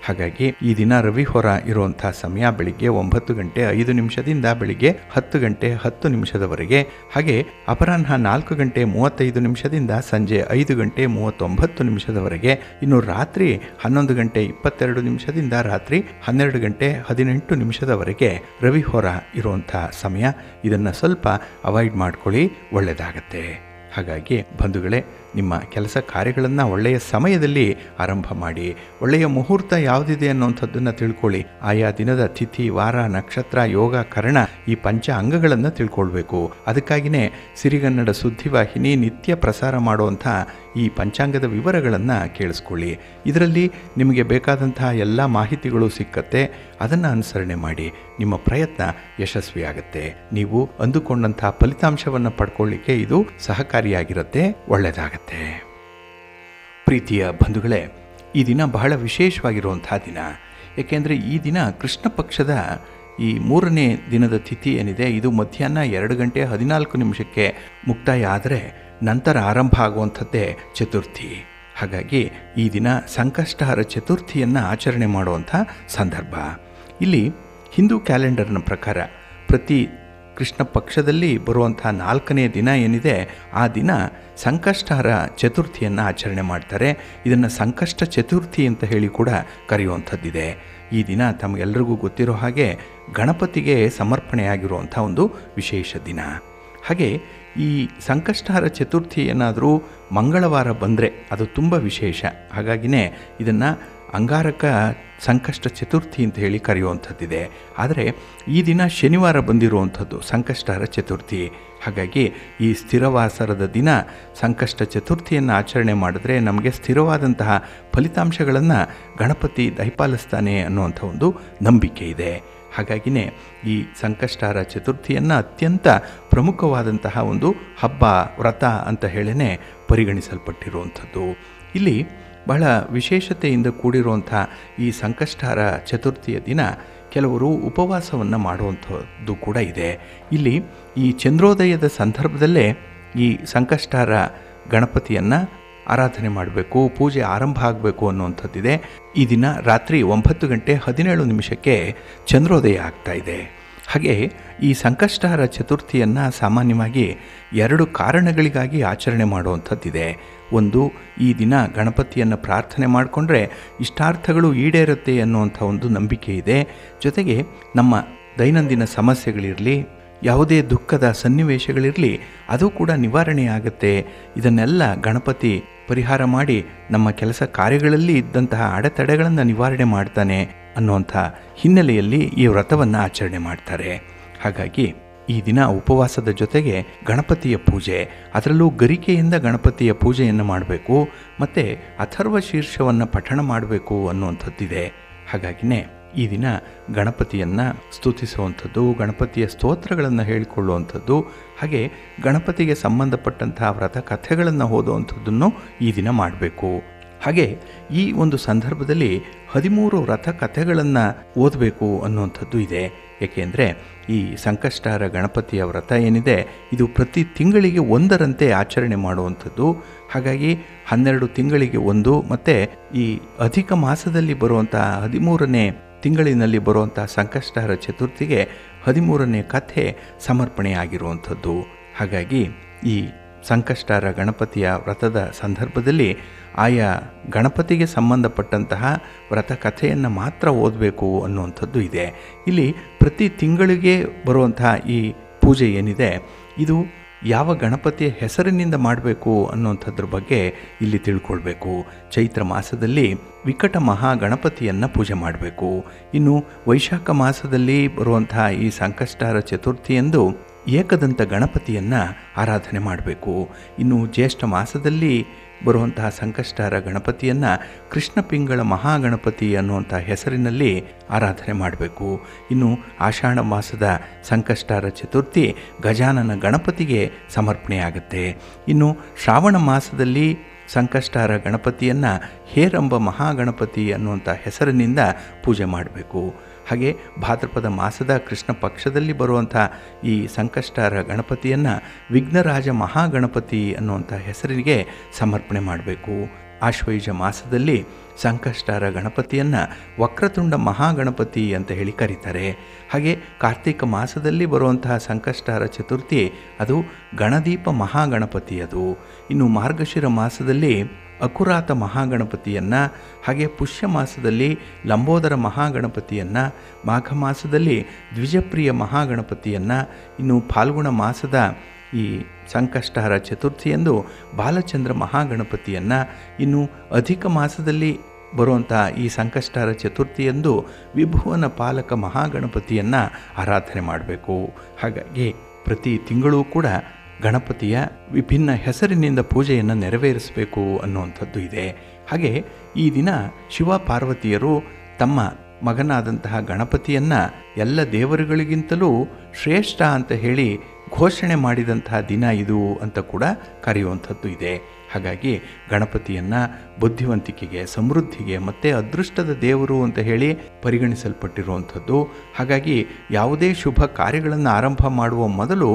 ಹಾಗಾಗಿ ಈ ದಿನ ರವಿ ಹೋರ ಇರುವಂಥ ಸಮಯ ಬೆಳಿಗ್ಗೆ 9:05 ಬೆಳಿಗ್ಗೆ 10:10 ಹಾಗೆ ಅಪರಾಹ್ನ 4:35 ಸಂಜೆ 5:39 ಇನ್ನು ರಾತ್ರಿ 11:22 ರಾತ್ರಿ 12:18 ರವಿ ಹೋರ ಇರುವಂಥ ಸಮಯ. ಇದನ್ನು ಸ್ವಲ್ಪ ಅವಾಯ್ಡ್ ಮಾಡ್ಕೊಳ್ಳಿ, ಒಳ್ಳೆಯದಾಗತ್ತೆ. ಹಾಗಾಗಿ ಬಂಧುಗಳೇ, ನಿಮ್ಮ ಕೆಲಸ ಕಾರ್ಯಗಳನ್ನು ಒಳ್ಳೆಯ ಸಮಯದಲ್ಲಿ ಆರಂಭ ಮಾಡಿ. ಒಳ್ಳೆಯ ಮುಹೂರ್ತ ಯಾವುದಿದೆ ಅನ್ನೋಂಥದ್ದನ್ನು ತಿಳ್ಕೊಳ್ಳಿ. ಆಯಾ ದಿನದ ತಿಥಿ, ವಾರ, ನಕ್ಷತ್ರ, ಯೋಗ, ಕರ್ಣ ಈ ಪಂಚ ಅಂಗಗಳನ್ನು ತಿಳ್ಕೊಳ್ಬೇಕು. ಅದಕ್ಕಾಗಿಯೇ ಸಿರಿಗನ್ನಡ ಸುದ್ದಿವಾಹಿನಿ ನಿತ್ಯ ಪ್ರಸಾರ ಮಾಡುವಂಥ ಈ ಪಂಚಾಂಗದ ವಿವರಗಳನ್ನು ಕೇಳಿಸ್ಕೊಳ್ಳಿ. ಇದರಲ್ಲಿ ನಿಮಗೆ ಬೇಕಾದಂತಹ ಎಲ್ಲ ಮಾಹಿತಿಗಳು ಸಿಕ್ಕತ್ತೆ. ಅದನ್ನು ಅನುಸರಣೆ ಮಾಡಿ, ನಿಮ್ಮ ಪ್ರಯತ್ನ ಯಶಸ್ವಿಯಾಗುತ್ತೆ. ನೀವು ಅಂದುಕೊಂಡಂಥ ಫಲಿತಾಂಶವನ್ನು ಪಡ್ಕೊಳ್ಳಿಕ್ಕೆ ಇದು ಸಹಕಾರಿಯಾಗಿರುತ್ತೆ, ಒಳ್ಳೆಯದಾಗತ್ತೆ. ಪ್ರೀತಿಯ ಬಂಧುಗಳೇ, ಈ ದಿನ ಬಹಳ ವಿಶೇಷವಾಗಿರುವಂಥ ದಿನ. ಏಕೆಂದರೆ ಈ ದಿನ ಕೃಷ್ಣ ಪಕ್ಷದ ಈ 3ನೇ ದಿನದ ತಿಥಿ ಏನಿದೆ, ಇದು ಮಧ್ಯಾಹ್ನ 2:14 ಮುಕ್ತಾಯ ಆದರೆ ನಂತರ ಆರಂಭ ಆಗುವಂಥದ್ದೇ ಚತುರ್ಥಿ. ಹಾಗಾಗಿ ಈ ದಿನ ಸಂಕಷ್ಟಹರ ಚತುರ್ಥಿಯನ್ನು ಆಚರಣೆ ಮಾಡುವಂಥ ಸಂದರ್ಭ. ಇಲ್ಲಿ ಹಿಂದೂ ಕ್ಯಾಲೆಂಡರ್ನ ಪ್ರಕಾರ ಪ್ರತಿ ಕೃಷ್ಣ ಪಕ್ಷದಲ್ಲಿ ಬರುವಂಥ 4ನೇ ದಿನ ಏನಿದೆ, ಆ ದಿನ ಸಂಕಷ್ಟಹರ ಚತುರ್ಥಿಯನ್ನು ಆಚರಣೆ ಮಾಡ್ತಾರೆ. ಇದನ್ನು ಸಂಕಷ್ಟ ಚತುರ್ಥಿ ಅಂತ ಹೇಳಿ ಕೂಡ ಕರೆಯುವಂಥದ್ದಿದೆ. ಈ ದಿನ ತಮಗೆಲ್ಲರಿಗೂ ಗೊತ್ತಿರೋ ಹಾಗೆ ಗಣಪತಿಗೆ ಸಮರ್ಪಣೆಯಾಗಿರುವಂಥ ಒಂದು ವಿಶೇಷ ದಿನ. ಹಾಗೆ ಈ ಸಂಕಷ್ಟಹರ ಚತುರ್ಥಿ ಏನಾದರೂ ಮಂಗಳವಾರ ಬಂದರೆ ಅದು ತುಂಬ ವಿಶೇಷ. ಹಾಗಾಗಿನೇ ಇದನ್ನು ಅಂಗಾರಕ ಸಂಕಷ್ಟ ಚತುರ್ಥಿ ಅಂತ ಹೇಳಿ ಕರೆಯುವಂಥದ್ದಿದೆ. ಆದರೆ ಈ ದಿನ ಶನಿವಾರ ಬಂದಿರುವಂಥದ್ದು ಸಂಕಷ್ಟಹರ ಚತುರ್ಥಿ. ಹಾಗಾಗಿ ಈ ಸ್ಥಿರವಾಸರದ ದಿನ ಸಂಕಷ್ಟ ಚತುರ್ಥಿಯನ್ನು ಆಚರಣೆ ಮಾಡಿದ್ರೆ ನಮಗೆ ಸ್ಥಿರವಾದಂತಹ ಫಲಿತಾಂಶಗಳನ್ನು ಗಣಪತಿ ದಯಪಾಲಿಸ್ತಾನೆ ಅನ್ನುವಂಥ ಒಂದು ನಂಬಿಕೆ ಇದೆ. ಹಾಗಾಗಿನೇ ಈ ಸಂಕಷ್ಟಹರ ಚತುರ್ಥಿಯನ್ನು ಅತ್ಯಂತ ಪ್ರಮುಖವಾದಂತಹ ಒಂದು ಹಬ್ಬ, ವ್ರತ ಅಂತ ಹೇಳೇ ಪರಿಗಣಿಸಲ್ಪಟ್ಟಿರುವಂಥದ್ದು. ಇಲ್ಲಿ ಬಹಳ ವಿಶೇಷತೆಯಿಂದ ಕೂಡಿರುವಂಥ ಈ ಸಂಕಷ್ಟಹರ ಚತುರ್ಥಿಯ ದಿನ ಕೆಲವರು ಉಪವಾಸವನ್ನು ಮಾಡುವಂಥದ್ದು ಕೂಡ ಇದೆ. ಇಲ್ಲಿ ಈ ಚಂದ್ರೋದಯದ ಸಂದರ್ಭದಲ್ಲೇ ಈ ಸಂಕಷ್ಟಹರ ಗಣಪತಿಯನ್ನು ಆರಾಧನೆ ಮಾಡಬೇಕು, ಪೂಜೆ ಆರಂಭ ಆಗಬೇಕು ಅನ್ನುವಂಥದ್ದಿದೆ. ಈ ದಿನ ರಾತ್ರಿ 9:17 ಚಂದ್ರೋದಯ ಆಗ್ತಾ ಇದೆ. ಹಾಗೆ ಈ ಸಂಕಷ್ಟಹರ ಚತುರ್ಥಿಯನ್ನು ಸಾಮಾನ್ಯವಾಗಿ 2 ಕಾರಣಗಳಿಗಾಗಿ ಆಚರಣೆ ಮಾಡುವಂಥದ್ದಿದೆ. ಒಂದು, ಈ ದಿನ ಗಣಪತಿಯನ್ನು ಪ್ರಾರ್ಥನೆ ಮಾಡಿಕೊಂಡ್ರೆ ಇಷ್ಟಾರ್ಥಗಳು ಈಡೇರುತ್ತೆ ಅನ್ನುವಂಥ ಒಂದು ನಂಬಿಕೆ ಇದೆ. ಜೊತೆಗೆ ನಮ್ಮ ದೈನಂದಿನ ಸಮಸ್ಯೆಗಳಿರಲಿ, ಯಾವುದೇ ದುಃಖದ ಸನ್ನಿವೇಶಗಳಿರಲಿ, ಅದು ಕೂಡ ನಿವಾರಣೆ ಆಗುತ್ತೆ. ಇದನ್ನೆಲ್ಲ ಗಣಪತಿ ಪರಿಹಾರ ಮಾಡಿ ನಮ್ಮ ಕೆಲಸ ಕಾರ್ಯಗಳಲ್ಲಿ ಇದ್ದಂತಹ ಅಡೆತಡೆಗಳನ್ನು ನಿವಾರಣೆ ಮಾಡ್ತಾನೆ ಅನ್ನುವಂಥ ಹಿನ್ನೆಲೆಯಲ್ಲಿ ಈ ವ್ರತವನ್ನು ಆಚರಣೆ ಮಾಡ್ತಾರೆ. ಹಾಗಾಗಿ ಈ ದಿನ ಉಪವಾಸದ ಜೊತೆಗೆ ಗಣಪತಿಯ ಪೂಜೆ, ಅದರಲ್ಲೂ ಗರಿಕೆಯಿಂದ ಗಣಪತಿಯ ಪೂಜೆಯನ್ನು ಮಾಡಬೇಕು, ಮತ್ತು ಅಥರ್ವ ಶೀರ್ಷವನ್ನು ಪಠಣ ಮಾಡಬೇಕು ಅನ್ನುವಂಥದ್ದಿದೆ. ಹಾಗಾಗಿನೇ ಈ ದಿನ ಗಣಪತಿಯನ್ನು ಸ್ತುತಿಸುವಂಥದ್ದು, ಗಣಪತಿಯ ಸ್ತೋತ್ರಗಳನ್ನು ಹೇಳಿಕೊಳ್ಳುವಂಥದ್ದು, ಹಾಗೆ ಗಣಪತಿಗೆ ಸಂಬಂಧಪಟ್ಟಂತಹ ವ್ರತ ಕಥೆಗಳನ್ನು ಓದುವಂಥದ್ದನ್ನು ಈ ದಿನ ಮಾಡಬೇಕು. ಹಾಗೆ ಈ ಒಂದು ಸಂದರ್ಭದಲ್ಲಿ 13 ವ್ರತ ಕಥೆಗಳನ್ನು ಓದಬೇಕು ಅನ್ನುವಂಥದ್ದು ಇದೆ. ಏಕೆಂದರೆ ಈ ಸಂಕಷ್ಟಹರ ಗಣಪತಿಯ ವ್ರತ ಏನಿದೆ ಇದು ಪ್ರತಿ ತಿಂಗಳಿಗೆ ಒಂದರಂತೆ ಆಚರಣೆ ಮಾಡುವಂಥದ್ದು. ಹಾಗಾಗಿ 12 ತಿಂಗಳಿಗೆ ಒಂದು, ಮತ್ತು ಈ ಅಧಿಕ ಮಾಸದಲ್ಲಿ ಬರುವಂಥ 13ನೇ ತಿಂಗಳಿನಲ್ಲಿ ಬರುವಂಥ ಸಂಕಷ್ಟಹರ ಚತುರ್ಥಿಗೆ 13ನೇ ಕಥೆ ಸಮರ್ಪಣೆಯಾಗಿರುವಂಥದ್ದು. ಹಾಗಾಗಿ ಈ ಸಂಕಷ್ಟಹರ ಗಣಪತಿಯ ವ್ರತದ ಸಂದರ್ಭದಲ್ಲಿ ಆಯಾ ಗಣಪತಿಗೆ ಸಂಬಂಧಪಟ್ಟಂತಹ ವ್ರತ ಕಥೆಯನ್ನು ಮಾತ್ರ ಓದಬೇಕು ಅನ್ನುವಂಥದ್ದು ಇದೆ. ಇಲ್ಲಿ ಪ್ರತಿ ತಿಂಗಳಿಗೆ ಬರುವಂತಹ ಈ ಪೂಜೆ ಏನಿದೆ ಇದು ಯಾವ ಗಣಪತಿಯ ಹೆಸರಿನಿಂದ ಮಾಡಬೇಕು ಅನ್ನುವಂಥದ್ರ ಬಗ್ಗೆ ಇಲ್ಲಿ ತಿಳ್ಕೊಳ್ಬೇಕು. ಚೈತ್ರ ಮಾಸದಲ್ಲಿ ವಿಕಟ ಮಹಾಗಣಪತಿಯನ್ನು ಪೂಜೆ ಮಾಡಬೇಕು. ಇನ್ನು ವೈಶಾಖ ಮಾಸದಲ್ಲಿ ಬರುವಂತಹ ಈ ಸಂಕಷ್ಟಹರ ಚತುರ್ಥಿಯಂದು ಏಕದಂತ ಗಣಪತಿಯನ್ನು ಆರಾಧನೆ ಮಾಡಬೇಕು. ಇನ್ನು ಜ್ಯೇಷ್ಠ ಮಾಸದಲ್ಲಿ ಬರುವಂತಹ ಸಂಕಷ್ಟಹರ ಗಣಪತಿಯನ್ನು ಕೃಷ್ಣ ಪಿಂಗಳ ಮಹಾಗಣಪತಿ ಅನ್ನುವಂಥ ಹೆಸರಿನಲ್ಲಿ ಆರಾಧನೆ ಮಾಡಬೇಕು. ಇನ್ನು ಆಷಾಢ ಮಾಸದ ಸಂಕಷ್ಟಹರ ಚತುರ್ಥಿ ಗಜಾನನ ಗಣಪತಿಗೆ ಸಮರ್ಪಣೆಯಾಗುತ್ತೆ. ಇನ್ನು ಶ್ರಾವಣ ಮಾಸದಲ್ಲಿ ಸಂಕಷ್ಟಹರ ಗಣಪತಿಯನ್ನು ಹೇರಂಬ ಮಹಾಗಣಪತಿ ಅನ್ನುವಂಥ ಹೆಸರಿನಿಂದ ಪೂಜೆ ಮಾಡಬೇಕು. ಹಾಗೆ ಭಾದ್ರಪದ ಮಾಸದ ಕೃಷ್ಣ ಪಕ್ಷದಲ್ಲಿ ಬರುವಂಥ ಈ ಸಂಕಷ್ಟಹರ ಗಣಪತಿಯನ್ನು ವಿಘ್ನರಾಜ ಮಹಾಗಣಪತಿ ಅನ್ನುವಂಥ ಹೆಸರಿಗೆ ಸಮರ್ಪಣೆ ಮಾಡಬೇಕು. ಆಶ್ವಯುಜ ಮಾಸದಲ್ಲಿ ಸಂಕಷ್ಟಹರ ಗಣಪತಿಯನ್ನು ವಕ್ರತುಂಡ ಮಹಾಗಣಪತಿ ಅಂತ ಹೇಳಿ ಕರೀತಾರೆ. ಹಾಗೆ ಕಾರ್ತಿಕ ಮಾಸದಲ್ಲಿ ಬರುವಂತಹ ಸಂಕಷ್ಟಹರ ಚತುರ್ಥಿ ಅದು ಗಣದೀಪ ಮಹಾಗಣಪತಿ ಅದು. ಇನ್ನು ಮಾರ್ಗಶಿರ ಮಾಸದಲ್ಲಿ ಅಕುರಾತ ಮಹಾಗಣಪತಿಯನ್ನು, ಹಾಗೆ ಪುಷ್ಯ ಮಾಸದಲ್ಲಿ ಲಂಬೋದರ ಮಹಾಗಣಪತಿಯನ್ನು, ಮಾಘ ಮಾಸದಲ್ಲಿ ದ್ವಿಜಪ್ರಿಯ ಮಹಾಗಣಪತಿಯನ್ನು, ಇನ್ನು ಫಾಲ್ಗುಣ ಮಾಸದ ಈ ಸಂಕಷ್ಟಹರ ಚತುರ್ಥಿಯಂದು ಬಾಲಚಂದ್ರ ಮಹಾಗಣಪತಿಯನ್ನು, ಇನ್ನು ಅಧಿಕ ಮಾಸದಲ್ಲಿ ಬರುವಂಥ ಈ ಸಂಕಷ್ಟಹರ ಚತುರ್ಥಿಯಂದು ವಿಭುವನ ಪಾಲಕ ಮಹಾಗಣಪತಿಯನ್ನು ಆರಾಧನೆ ಮಾಡಬೇಕು. ಹಾಗಾಗಿ ಪ್ರತಿ ತಿಂಗಳೂ ಕೂಡ ಗಣಪತಿಯ ವಿಭಿನ್ನ ಹೆಸರಿನಿಂದ ಪೂಜೆಯನ್ನು ನೆರವೇರಿಸಬೇಕು ಅನ್ನುವಂಥದ್ದು ಇದೆ. ಹಾಗೆ ಈ ದಿನ ಶಿವ ಪಾರ್ವತಿಯರು ತಮ್ಮ ಮಗನಾದಂತಹ ಗಣಪತಿಯನ್ನು ಎಲ್ಲ ದೇವರುಗಳಿಗಿಂತಲೂ ಶ್ರೇಷ್ಠ ಅಂತ ಹೇಳಿ ಘೋಷಣೆ ಮಾಡಿದಂತಹ ದಿನ ಇದು ಅಂತ ಕೂಡ ಕರೆಯುವಂಥದ್ದು ಇದೆ. ಹಾಗಾಗಿ ಗಣಪತಿಯನ್ನು ಬುದ್ಧಿವಂತಿಕೆಗೆ, ಸಮೃದ್ಧಿಗೆ ಮತ್ತು ಅದೃಷ್ಟದ ದೇವರು ಅಂತ ಹೇಳಿ ಪರಿಗಣಿಸಲ್ಪಟ್ಟಿರುವಂಥದ್ದು. ಹಾಗಾಗಿ ಯಾವುದೇ ಶುಭ ಕಾರ್ಯಗಳನ್ನು ಆರಂಭ ಮಾಡುವ ಮೊದಲು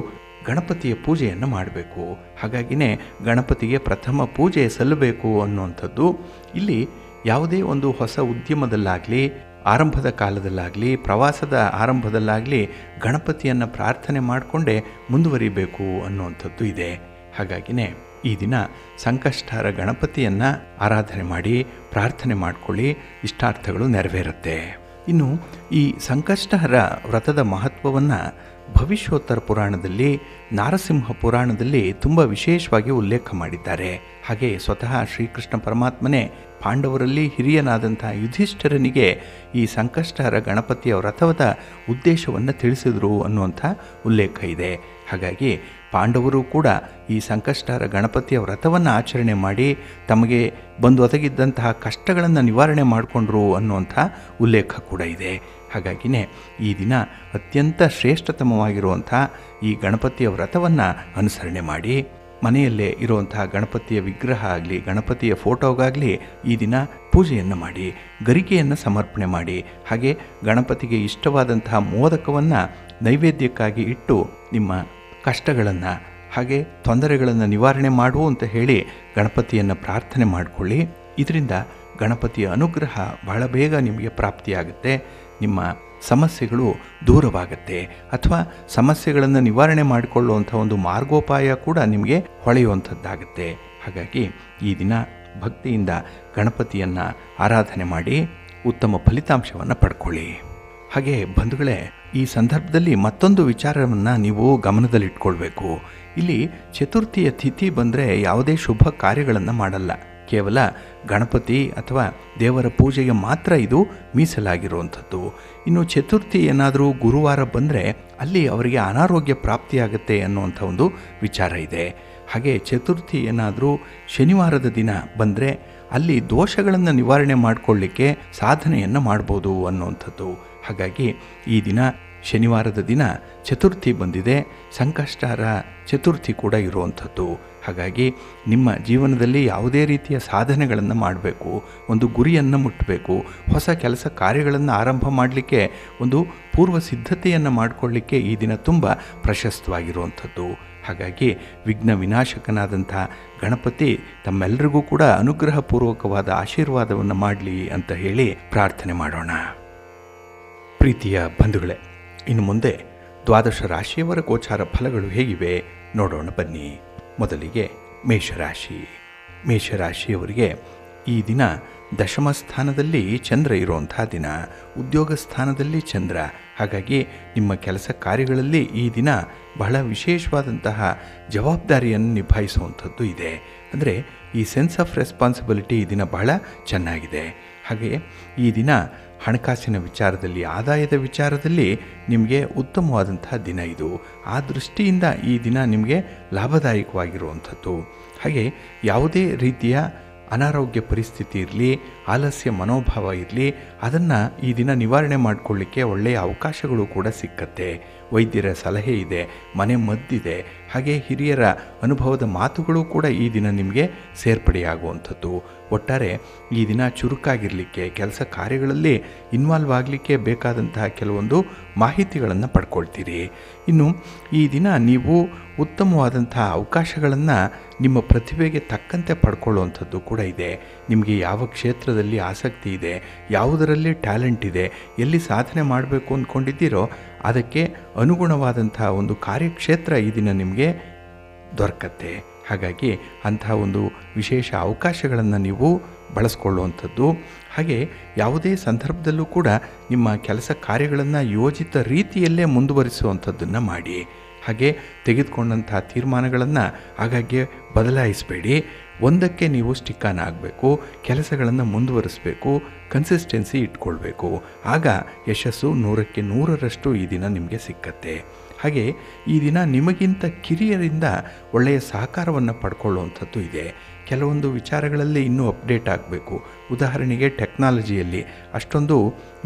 ಗಣಪತಿಯ ಪೂಜೆಯನ್ನು ಮಾಡಬೇಕು. ಹಾಗಾಗಿನೇ ಗಣಪತಿಗೆ ಪ್ರಥಮ ಪೂಜೆ ಸಲ್ಲಬೇಕು ಅನ್ನುವಂಥದ್ದು. ಇಲ್ಲಿ ಯಾವುದೇ ಒಂದು ಹೊಸ ಉದ್ಯಮದಲ್ಲಾಗಲಿ, ಆರಂಭದ ಕಾಲದಲ್ಲಾಗಲಿ, ಪ್ರವಾಸದ ಆರಂಭದಲ್ಲಾಗಲಿ ಗಣಪತಿಯನ್ನು ಪ್ರಾರ್ಥನೆ ಮಾಡಿಕೊಂಡೇ ಮುಂದುವರಿಬೇಕು ಅನ್ನುವಂಥದ್ದು ಇದೆ. ಹಾಗಾಗಿನೇ ಈ ದಿನ ಸಂಕಷ್ಟಹರ ಗಣಪತಿಯನ್ನು ಆರಾಧನೆ ಮಾಡಿ ಪ್ರಾರ್ಥನೆ ಮಾಡಿಕೊಳ್ಳಿ, ಇಷ್ಟಾರ್ಥಗಳು ನೆರವೇರುತ್ತೆ. ಇನ್ನು ಈ ಸಂಕಷ್ಟಹರ ವ್ರತದ ಮಹತ್ವವನ್ನು ಭವಿಷ್ಯೋತ್ತರ ಪುರಾಣದಲ್ಲಿ, ನಾರಸಿಂಹ ಪುರಾಣದಲ್ಲಿ ತುಂಬ ವಿಶೇಷವಾಗಿ ಉಲ್ಲೇಖ ಮಾಡಿದ್ದಾರೆ. ಹಾಗೆ ಸ್ವತಃ ಶ್ರೀಕೃಷ್ಣ ಪರಮಾತ್ಮನೇ ಪಾಂಡವರಲ್ಲಿ ಹಿರಿಯನಾದಂಥ ಯುಧಿಷ್ಠಿರನಿಗೆ ಈ ಸಂಕಷ್ಟಹರ ಗಣಪತಿಯ ವ್ರತದ ಉದ್ದೇಶವನ್ನು ತಿಳಿಸಿದರು ಅನ್ನುವಂಥ ಉಲ್ಲೇಖ ಇದೆ. ಹಾಗಾಗಿ ಪಾಂಡವರು ಕೂಡ ಈ ಸಂಕಷ್ಟಹರ ಗಣಪತಿಯ ವ್ರತವನ್ನು ಆಚರಣೆ ಮಾಡಿ ತಮಗೆ ಬಂದು ಒದಗಿದ್ದಂತಹ ಕಷ್ಟಗಳನ್ನು ನಿವಾರಣೆ ಮಾಡಿಕೊಂಡ್ರು ಅನ್ನುವಂಥ ಉಲ್ಲೇಖ ಕೂಡ ಇದೆ. ಹಾಗಾಗಿಯೇ ಈ ದಿನ ಅತ್ಯಂತ ಶ್ರೇಷ್ಠತಮವಾಗಿರುವಂಥ ಈ ಗಣಪತಿಯ ವ್ರತವನ್ನು ಅನುಸರಣೆ ಮಾಡಿ ಮನೆಯಲ್ಲೇ ಇರುವಂತಹ ಗಣಪತಿಯ ವಿಗ್ರಹ ಆಗಲಿ, ಗಣಪತಿಯ ಫೋಟೋಗಾಗಲಿ ಈ ದಿನ ಪೂಜೆಯನ್ನು ಮಾಡಿ, ಗರಿಕೆಯನ್ನು ಸಮರ್ಪಣೆ ಮಾಡಿ, ಹಾಗೆ ಗಣಪತಿಗೆ ಇಷ್ಟವಾದಂತಹ ಮೋದಕವನ್ನು ನೈವೇದ್ಯಕ್ಕಾಗಿ ಇಟ್ಟು ನಿಮ್ಮ ಕಷ್ಟಗಳನ್ನು ಹಾಗೆ ತೊಂದರೆಗಳನ್ನು ನಿವಾರಣೆ ಮಾಡು ಅಂತ ಹೇಳಿ ಗಣಪತಿಯನ್ನು ಪ್ರಾರ್ಥನೆ ಮಾಡಿಕೊಳ್ಳಿ. ಇದರಿಂದ ಗಣಪತಿಯ ಅನುಗ್ರಹ ಬಹಳ ಬೇಗ ನಿಮಗೆ ಪ್ರಾಪ್ತಿಯಾಗುತ್ತೆ. ನಿಮ್ಮ ಸಮಸ್ಯೆಗಳು ದೂರವಾಗುತ್ತೆ, ಅಥವಾ ಸಮಸ್ಯೆಗಳನ್ನು ನಿವಾರಣೆ ಮಾಡಿಕೊಳ್ಳುವಂಥ ಒಂದು ಮಾರ್ಗೋಪಾಯ ಕೂಡ ನಿಮಗೆ ಹೊಳೆಯುವಂಥದ್ದಾಗುತ್ತೆ. ಹಾಗಾಗಿ ಈ ದಿನ ಭಕ್ತಿಯಿಂದ ಗಣಪತಿಯನ್ನು ಆರಾಧನೆ ಮಾಡಿ ಉತ್ತಮ ಫಲಿತಾಂಶವನ್ನು ಪಡ್ಕೊಳ್ಳಿ. ಹಾಗೆ ಬಂಧುಗಳೇ, ಈ ಸಂದರ್ಭದಲ್ಲಿ ಮತ್ತೊಂದು ವಿಚಾರವನ್ನು ನೀವು ಗಮನದಲ್ಲಿಟ್ಕೊಳ್ಬೇಕು. ಇಲ್ಲಿ ಚತುರ್ಥಿಯ ತಿಥಿ ಬಂದರೆ ಯಾವುದೇ ಶುಭ ಕಾರ್ಯಗಳನ್ನು ಮಾಡಲ್ಲ. ಕೇವಲ ಗಣಪತಿ ಅಥವಾ ದೇವರ ಪೂಜೆಗೆ ಮಾತ್ರ ಇದು ಮೀಸಲಾಗಿರುವಂಥದ್ದು. ಇನ್ನು ಚತುರ್ಥಿ ಏನಾದರೂ ಗುರುವಾರ ಬಂದರೆ ಅಲ್ಲಿ ಅವರಿಗೆ ಅನಾರೋಗ್ಯ ಪ್ರಾಪ್ತಿಯಾಗುತ್ತೆ ಅನ್ನುವಂಥ ಒಂದು ವಿಚಾರ ಇದೆ. ಹಾಗೆ ಚತುರ್ಥಿ ಏನಾದರೂ ಶನಿವಾರದ ದಿನ ಬಂದರೆ ಅಲ್ಲಿ ದೋಷಗಳನ್ನು ನಿವಾರಣೆ ಮಾಡಿಕೊಳ್ಳಿಕ್ಕೆ ಸಾಧನೆಯನ್ನು ಮಾಡ್ಬೋದು ಅನ್ನುವಂಥದ್ದು. ಹಾಗಾಗಿ ಈ ದಿನ ಶನಿವಾರದ ದಿನ ಚತುರ್ಥಿ ಬಂದಿದೆ, ಸಂಕಷ್ಟಹರ ಚತುರ್ಥಿ ಕೂಡ ಇರುವಂಥದ್ದು. ಹಾಗಾಗಿ ನಿಮ್ಮ ಜೀವನದಲ್ಲಿ ಯಾವುದೇ ರೀತಿಯ ಸಾಧನೆಗಳನ್ನು ಮಾಡಬೇಕು, ಒಂದು ಗುರಿಯನ್ನು ಮುಟ್ಟಬೇಕು, ಹೊಸ ಕೆಲಸ ಕಾರ್ಯಗಳನ್ನು ಆರಂಭ ಮಾಡಲಿಕ್ಕೆ ಒಂದು ಪೂರ್ವ ಸಿದ್ಧತೆಯನ್ನು ಮಾಡಿಕೊಳ್ಳಿಕ್ಕೆ ಈ ದಿನ ತುಂಬ ಪ್ರಶಸ್ತವಾಗಿರುವಂಥದ್ದು. ಹಾಗಾಗಿ ವಿಘ್ನ ವಿನಾಶಕನಾದಂಥ ಗಣಪತಿ ತಮ್ಮೆಲ್ಲರಿಗೂ ಕೂಡ ಅನುಗ್ರಹಪೂರ್ವಕವಾದ ಆಶೀರ್ವಾದವನ್ನು ಮಾಡಲಿ ಅಂತ ಹೇಳಿ ಪ್ರಾರ್ಥನೆ ಮಾಡೋಣ. ಪ್ರೀತಿಯ ಬಂಧುಗಳೇ, ಇನ್ನು ಮುಂದೆ ದ್ವಾದಶ ರಾಶಿಯವರ ಗೋಚಾರ ಫಲಗಳು ಹೇಗಿವೆ ನೋಡೋಣ ಬನ್ನಿ. ಮೊದಲಿಗೆ ಮೇಷರಾಶಿ. ಮೇಷರಾಶಿಯವರಿಗೆ ಈ ದಿನ ದಶಮ ಸ್ಥಾನದಲ್ಲಿ ಚಂದ್ರ ಇರುವಂಥ ದಿನ, ಉದ್ಯೋಗ ಸ್ಥಾನದಲ್ಲಿ ಚಂದ್ರ. ಹಾಗಾಗಿ ನಿಮ್ಮ ಕೆಲಸ ಕಾರ್ಯಗಳಲ್ಲಿ ಈ ದಿನ ಬಹಳ ವಿಶೇಷವಾದಂತಹ ಜವಾಬ್ದಾರಿಯನ್ನು ನಿಭಾಯಿಸುವಂಥದ್ದು ಇದೆ. ಅಂದರೆ ಈ ಸೆನ್ಸ್ ಆಫ್ ರೆಸ್ಪಾನ್ಸಿಬಿಲಿಟಿ ಈ ದಿನ ಬಹಳ ಚೆನ್ನಾಗಿದೆ. ಹಾಗೆ ಈ ದಿನ ಹಣಕಾಸಿನ ವಿಚಾರದಲ್ಲಿ, ಆದಾಯದ ವಿಚಾರದಲ್ಲಿ ನಿಮಗೆ ಉತ್ತಮವಾದಂತಹ ದಿನ ಇದು. ಆ ದೃಷ್ಟಿಯಿಂದ ಈ ದಿನ ನಿಮಗೆ ಲಾಭದಾಯಕವಾಗಿರುವಂಥದ್ದು. ಹಾಗೆ ಯಾವುದೇ ರೀತಿಯ ಅನಾರೋಗ್ಯ ಪರಿಸ್ಥಿತಿ ಇರಲಿ, ಆಲಸ್ಯ ಮನೋಭಾವ ಇರಲಿ, ಅದನ್ನು ಈ ದಿನ ನಿವಾರಣೆ ಮಾಡಿಕೊಳ್ಳಿಕ್ಕೆ ಒಳ್ಳೆಯ ಅವಕಾಶಗಳು ಕೂಡ ಸಿಕ್ಕತ್ತೆ. ವೈದ್ಯರ ಸಲಹೆ ಇದೆ, ಮನೆ ಮದ್ದಿದೆ, ಹಾಗೆ ಹಿರಿಯರ ಅನುಭವದ ಮಾತುಗಳು ಕೂಡ ಈ ದಿನ ನಿಮಗೆ ಸೇರ್ಪಡೆಯಾಗುವಂಥದ್ದು. ಒಟ್ಟಾರೆ ಈ ದಿನ ಚುರುಕಾಗಿರಲಿಕ್ಕೆ, ಕೆಲಸ ಕಾರ್ಯಗಳಲ್ಲಿ ಇನ್ವಾಲ್ವ್ ಆಗಲಿಕ್ಕೆ ಬೇಕಾದಂತಹ ಕೆಲವೊಂದು ಮಾಹಿತಿಗಳನ್ನು ಪಡ್ಕೊಳ್ತೀರಿ. ಇನ್ನು ಈ ದಿನ ನೀವು ಉತ್ತಮವಾದಂಥ ಅವಕಾಶಗಳನ್ನು ನಿಮ್ಮ ಪ್ರತಿಭೆಗೆ ತಕ್ಕಂತೆ ಪಡ್ಕೊಳ್ಳುವಂಥದ್ದು ಕೂಡ ಇದೆ. ನಿಮಗೆ ಯಾವ ಕ್ಷೇತ್ರದಲ್ಲಿ ಆಸಕ್ತಿ ಇದೆ, ಯಾವುದರಲ್ಲಿ ಟ್ಯಾಲೆಂಟ್ ಇದೆ, ಎಲ್ಲಿ ಸಾಧನೆ ಮಾಡಬೇಕು ಅಂದ್ಕೊಂಡಿದ್ದೀರೋ ಅದಕ್ಕೆ ಅನುಗುಣವಾದಂಥ ಒಂದು ಕಾರ್ಯಕ್ಷೇತ್ರ ಈ ದಿನ ನಿಮಗೆ ದೊರಕತ್ತೆ. ಹಾಗಾಗಿ ಅಂತಹ ಒಂದು ವಿಶೇಷ ಅವಕಾಶಗಳನ್ನು ನೀವು ಬಳಸ್ಕೊಳ್ಳುವಂಥದ್ದು. ಹಾಗೆ ಯಾವುದೇ ಸಂದರ್ಭದಲ್ಲೂ ಕೂಡ ನಿಮ್ಮ ಕೆಲಸ ಕಾರ್ಯಗಳನ್ನು ಯೋಜಿತ ರೀತಿಯಲ್ಲೇ ಮುಂದುವರಿಸುವಂಥದ್ದನ್ನು ಮಾಡಿ. ಹಾಗೆ ತೆಗೆದುಕೊಂಡಂಥ ತೀರ್ಮಾನಗಳನ್ನು ಆಗಾಗ್ಗೆ ಬದಲಾಯಿಸಬೇಡಿ. ಒಂದಕ್ಕೆ ನೀವು ಸ್ಟಿಕ್ಕಾನ್ ಆಗಬೇಕು, ಕೆಲಸಗಳನ್ನು ಮುಂದುವರಿಸಬೇಕು, ಕನ್ಸಿಸ್ಟೆನ್ಸಿ ಇಟ್ಕೊಳ್ಬೇಕು. ಆಗ ಯಶಸ್ಸು 100ಕ್ಕೆ 100ರಷ್ಟು ಈ ದಿನ ನಿಮಗೆ ಸಿಕ್ಕತ್ತೆ. ಹಾಗೆ ಈ ದಿನ ನಿಮಗಿಂತ ಕಿರಿಯರಿಂದ ಒಳ್ಳೆಯ ಸಹಕಾರವನ್ನು ಪಡ್ಕೊಳ್ಳುವಂಥದ್ದು ಇದೆ. ಕೆಲವೊಂದು ವಿಚಾರಗಳಲ್ಲಿ ಇನ್ನೂ ಅಪ್ಡೇಟ್ ಆಗಬೇಕು. ಉದಾಹರಣೆಗೆ ಟೆಕ್ನಾಲಜಿಯಲ್ಲಿ ಅಷ್ಟೊಂದು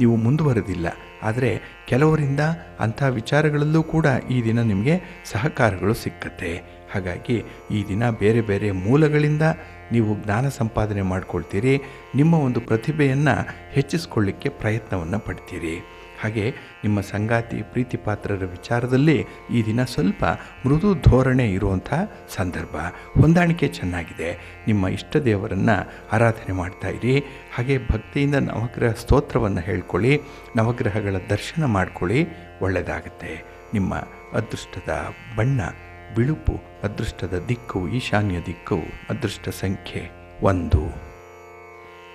ನೀವು ಮುಂದುವರೆದಿಲ್ಲ, ಆದರೆ ಕೆಲವರಿಂದ ಅಂಥ ವಿಚಾರಗಳಲ್ಲೂ ಕೂಡ ಈ ದಿನ ನಿಮಗೆ ಸಹಕಾರಗಳು ಸಿಕ್ಕತ್ತೆ. ಹಾಗಾಗಿ ಈ ದಿನ ಬೇರೆ ಬೇರೆ ಮೂಲಗಳಿಂದ ನೀವು ಜ್ಞಾನ ಸಂಪಾದನೆ ಮಾಡ್ಕೊಳ್ತೀರಿ. ನಿಮ್ಮ ಒಂದು ಪ್ರತಿಭೆಯನ್ನು ಹೆಚ್ಚಿಸ್ಕೊಳ್ಳಿಕ್ಕೆ ಪ್ರಯತ್ನವನ್ನು ಪಡ್ತೀರಿ. ಹಾಗೆ ನಿಮ್ಮ ಸಂಗಾತಿ ಪ್ರೀತಿ ಪಾತ್ರರ ವಿಚಾರದಲ್ಲಿ ಈ ದಿನ ಸ್ವಲ್ಪ ಮೃದು ಧೋರಣೆ ಇರುವಂಥ ಸಂದರ್ಭ. ಹೊಂದಾಣಿಕೆ ಚೆನ್ನಾಗಿದೆ. ನಿಮ್ಮ ಇಷ್ಟ ದೇವರನ್ನು ಆರಾಧನೆ ಮಾಡ್ತಾಯಿರಿ. ಹಾಗೆ ಭಕ್ತಿಯಿಂದ ನವಗ್ರಹ ಸ್ತೋತ್ರವನ್ನು ಹೇಳ್ಕೊಳ್ಳಿ, ನವಗ್ರಹಗಳ ದರ್ಶನ ಮಾಡ್ಕೊಳ್ಳಿ, ಒಳ್ಳೆಯದಾಗುತ್ತೆ. ನಿಮ್ಮ ಅದೃಷ್ಟದ ಬಣ್ಣ ಬಿಳುಪು, ಅದೃಷ್ಟದ ದಿಕ್ಕು ಈಶಾನ್ಯ ದಿಕ್ಕು, ಅದೃಷ್ಟ ಸಂಖ್ಯೆ 1.